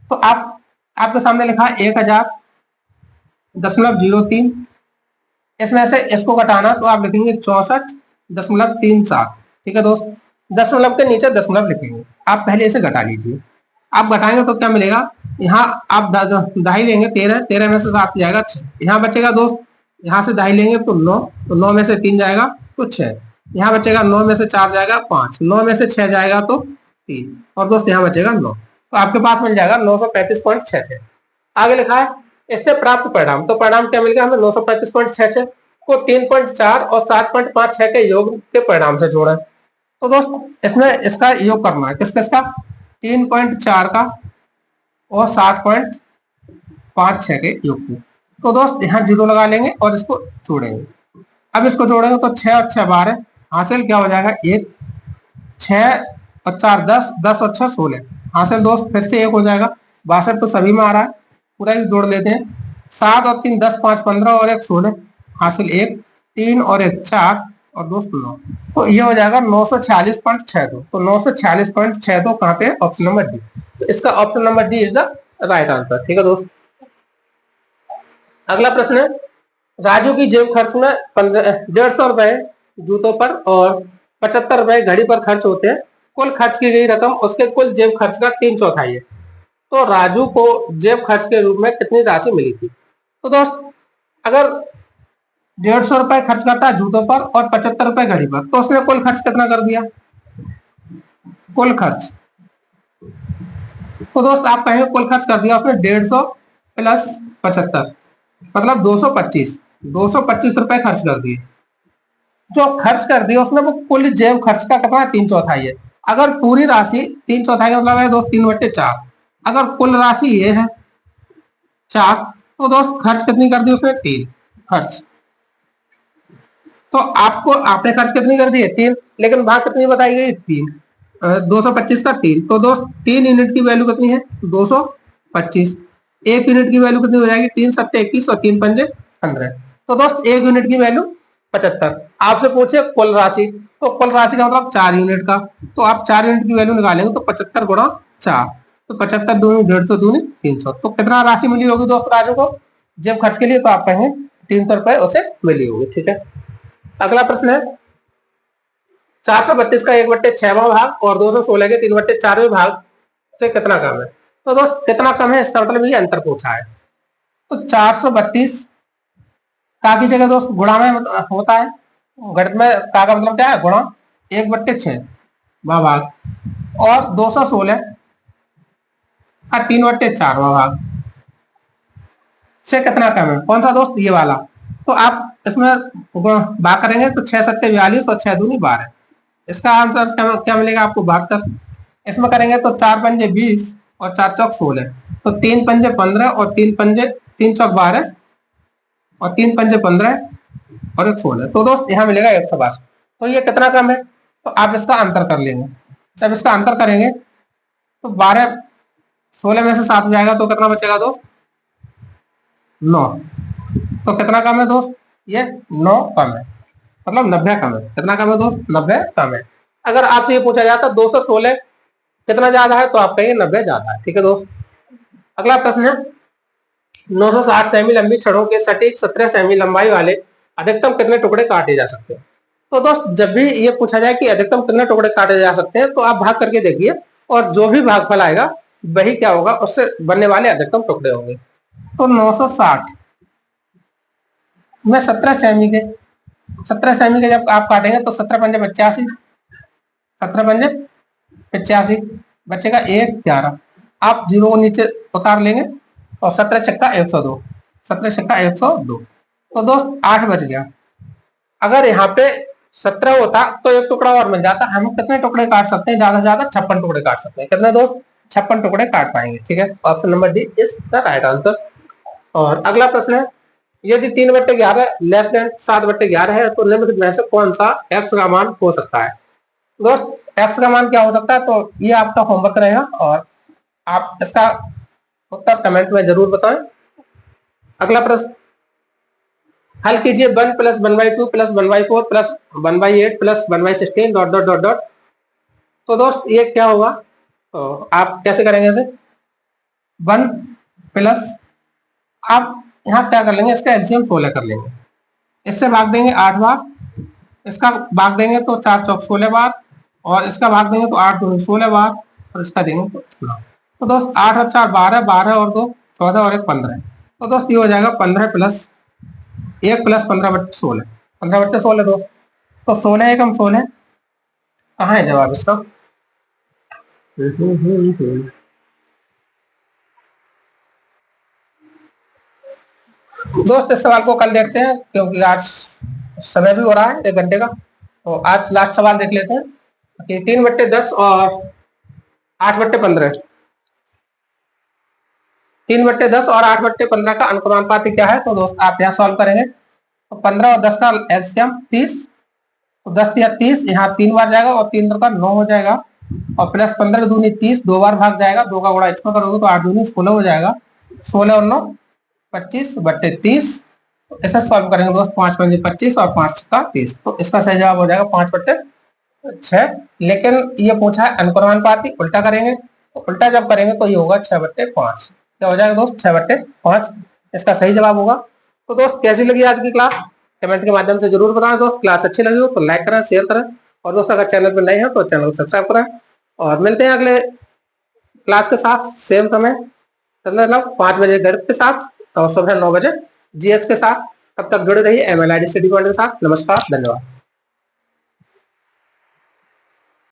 तो आपके सामने लिखा है 1000.03, इसमें से इसको घटाना तो आप लिखेंगे 64.37। ठीक है दोस्त, दशमलव के नीचे दशमलव लिखेंगे। आप पहले इसे घटा लीजिए, आप घटाएंगे तो क्या मिलेगा, यहाँ आप दहाई लेंगे 13, 13 में से 7 जाएगा 6, यहाँ बचेगा दोस्त, यहाँ से दहाई लेंगे तो 9, तो 9 में से 3 जाएगा तो 6, यहाँ बचेगा 9 में से 4 जाएगा 5, 9 में से 6 जाएगा तो 3, और दोस्त यहाँ बचेगा 9। तो आपके पास मिल जाएगा 935.66। आगे लिखा है इससे प्राप्त परिणाम, तो परिणाम क्या मिल गया हमें 935.66 को 3.4 और 7.56 के योग के परिणाम से जोड़ा। तो दोस्त इसमें इसका योग करना है, किसका, इसका 3.4 का और 7.56 के योग की। तो दोस्त यहाँ 0 लगा लेंगे और इसको जोड़ेंगे। अब इसको जोड़ेंगे तो 6 और 6 12, हासिल क्या हो जाएगा 1, 6 और 4 10, 10 और 6 16, हासिल दोस्त फिर से 1 हो जाएगा। 62 तो सभी में आ रहा है, पूरा ही जोड़ लेते हैं। 7 और 3 10, 5 15 और 1 16, हासिल 1, 3 और 1 4 और दोस्त 9। तो ये हो जाएगा 946.62। तो 946.62 कहाँ पे, ऑप्शन नंबर डी। तो इसका option number D is the right answer. ठीक है दोस्त, अगला प्रश्न है राजू की जेब खर्च में 150 रुपए जूतों पर और 75 रुपए घड़ी पर खर्च होते हैं। कुल खर्च की गई रकम उसके कुल जेब खर्च का 3/4 है। तो राजू को जेब खर्च के रूप में कितनी राशि मिली थी। तो दोस्त अगर 150 रुपए खर्च करता है जूतों पर और 75 रुपए घड़ी पर, तो उसने कुल खर्च कितना कर दिया, कुल खर्च। तो दोस्त आप कहेंगे कुल खर्च कर दिया उसने 150 प्लस 75, मतलब 225, 225 रुपए खर्च कर दिए। जो खर्च कर दिया उसने वो कुल जेब खर्च का कितना 3/4 है। अगर पूरी राशि 3/4 का मतलब है दोस्त 3/4, अगर कुल राशि ये है 4, तो दोस्त खर्च कितनी कर दी उसने 3 खर्च। तो आपको आपने खर्च कितनी कर दी है 3, लेकिन भाग कितनी बताई गई 3, 225 का 3। तो दोस्त 3 यूनिट की वैल्यू कितनी है 225, 1 यूनिट की वैल्यू कितनी हो जाएगी 3 7 21 और 3 पंजे 15। तो दोस्त 1 यूनिट की वैल्यू 75। आपसे पूछे कुल राशि, तो कुल राशि का मतलब 4 यूनिट का, तो आप 4 यूनिट की वैल्यू निकालेंगे तो 75 गुणा 4, तो 75 दूनी 150 दूनी 300। तो कितना राशि मिली होगी दोस्त राजू को जेब खर्च के लिए, तो आप कहेंगे 300 रुपए उसे मिली होगी। ठीक है, अगला प्रश्न है 432 का 1/6वां भाग और 216 के 3/4वें भाग से कितना कम है। तो दोस्त कितना कम है इसका मतलब ये अंतर पूछा है। तो 432 का की जगह दोस्त गुणा में होता है, गणित में का का मतलब क्या है, गुणा 1/6 भाग और 216 का 3/4 भाग से कितना कम है, कौन सा दोस्त, ये वाला। तो आप इसमें भाग करेंगे तो 6×7 = 42 और 6×2 = 12, इसका आंसर क्या मिलेगा आपको, 72। इसमें करेंगे तो 4×5 = 20 और 4×4 = 16, तो 3×5 = 15 और 3×4 = 12 और 3×5 = 15 और 1 16, तो दोस्त यहाँ मिलेगा 162। तो ये कितना कम है, तो आप इसका अंतर कर लेंगे। जब इसका अंतर करेंगे तो 12 16 में से 7 जाएगा तो कितना बचेगा दोस्त, 9। तो कितना कम है दोस्त, ये 9 कम है, मतलब 90 कम है। कितना कम है दोस्त, 90 कम है। अगर आपसे ये पूछा जाता 216 कितना ज्यादा है तो आप कहेंगे 90 ज्यादा है। ठीक है दोस्त, अगला प्रश्न है 960 सेमी लंबी छड़ों के सटीक 17 सेमी लंबाई वाले अधिकतम कितने टुकड़े काटे जा सकते हैं। तो दोस्त जब भी ये पूछा जाए कि अधिकतम कितने टुकड़े काटे जा सकते हैं तो आप भाग करके देखिए, और जो भी भागफल आएगा वही क्या होगा, उससे बनने वाले अधिकतम टुकड़े होंगे। तो 960 में 17 सेमी के जब आप काटेंगे तो 17×5 = 85, 17×5 = 85 बचेगा 1 11, आप 0 को नीचे उतार लेंगे और 17×6 = 102, 17×6 = 102। तो दोस्त 8 बच गया। अगर यहाँ पे 17 होता तो एक टुकड़ा और मिल जाता। हम कितने टुकड़े काट सकते हैं, ज्यादा से ज्यादा 56 टुकड़े काट सकते हैं। कितने दोस्त, 56 टुकड़े काट पाएंगे। ठीक है, option number D is the right answer. और अगला प्रश्न है यदि 3/11 लेस देन 7/11 है तो निम्नलिखित में से कौन सा x का मान हो सकता है। दोस्त x का मान क्या हो सकता है, तो ये आपका होमवर्क रहेगा और आप इसका उत्तर कमेंट में जरूर बताएं। अगला प्रश्न हल कीजिए 1 + 1/2 + 1/4 + 1/8 + 1/16 ... तो दोस्त ये क्या होगा, तो आप कैसे करेंगे इसे, 1 प्लस, आप यहाँ क्या कर लेंगे, इसका एलसीएम 16 कर लेंगे, इससे भाग देंगे 8 बार, इसका भाग देंगे तो 4 चौक 16 बार, और इसका भाग देंगे तो 8 दूनी 16 बार, और इसका देंगे तो 16। तो दोस्त 8 और 4 12, 12 और 2 14 और 1 15। तो दोस्त ये हो जाएगा 15 + 1 + 15/16, 15/16 दोस्त। तो 16 एकम 16, कहाँ है जवाब इसका। दोस्त इस सवाल को कल देखते हैं क्योंकि आज समय भी हो रहा है 1 घंटे का। तो आज लास्ट सवाल देख लेते हैं कि 3/10 और 8/15, 3/10 और 8/15 का अनुक्रमानुपाती क्या है। तो दोस्त आप यहाँ सॉल्व करेंगे तो 15 और 10 का एलसीएम 30, तो 10 या 30, यहाँ 3 बार जाएगा और 3 का 9 हो जाएगा, और प्लस 15 दूनी 30, 2 बार भाग जाएगा, 2 का गुणा इसमें करोगे तो 8 दूनी 16 हो जाएगा, 16 और 9 25/30। ऐसा सॉल्व करेंगे दोस्त, 5×5 = 25 और 5 का 30, तो इसका सही जवाब हो जाएगा 5/6। लेकिन ये पूछा है अनुक्रमानुपाती, उल्टा करेंगे, तो उल्टा जब करेंगे तो ये होगा 6/5। क्या हो जाएगा दोस्त, 6/5 इसका सही जवाब होगा। तो दोस्त कैसी लगी आज की क्लास, कमेंट के माध्यम से जरूर बताएं। दोस्त क्लास अच्छी लगी हो तो लाइक करें, शेयर करें, और दोस्त अगर चैनल पर नए हैं तो चैनल को सब्सक्राइब करें। और मिलते हैं अगले क्लास के साथ सेम समय, मतलब 5 बजे गणित के साथ और सुबह 9 बजे जीएस के साथ। तब तक जुड़े रहिए MLID स्टडी पॉइंट के साथ। नमस्कार, धन्यवाद।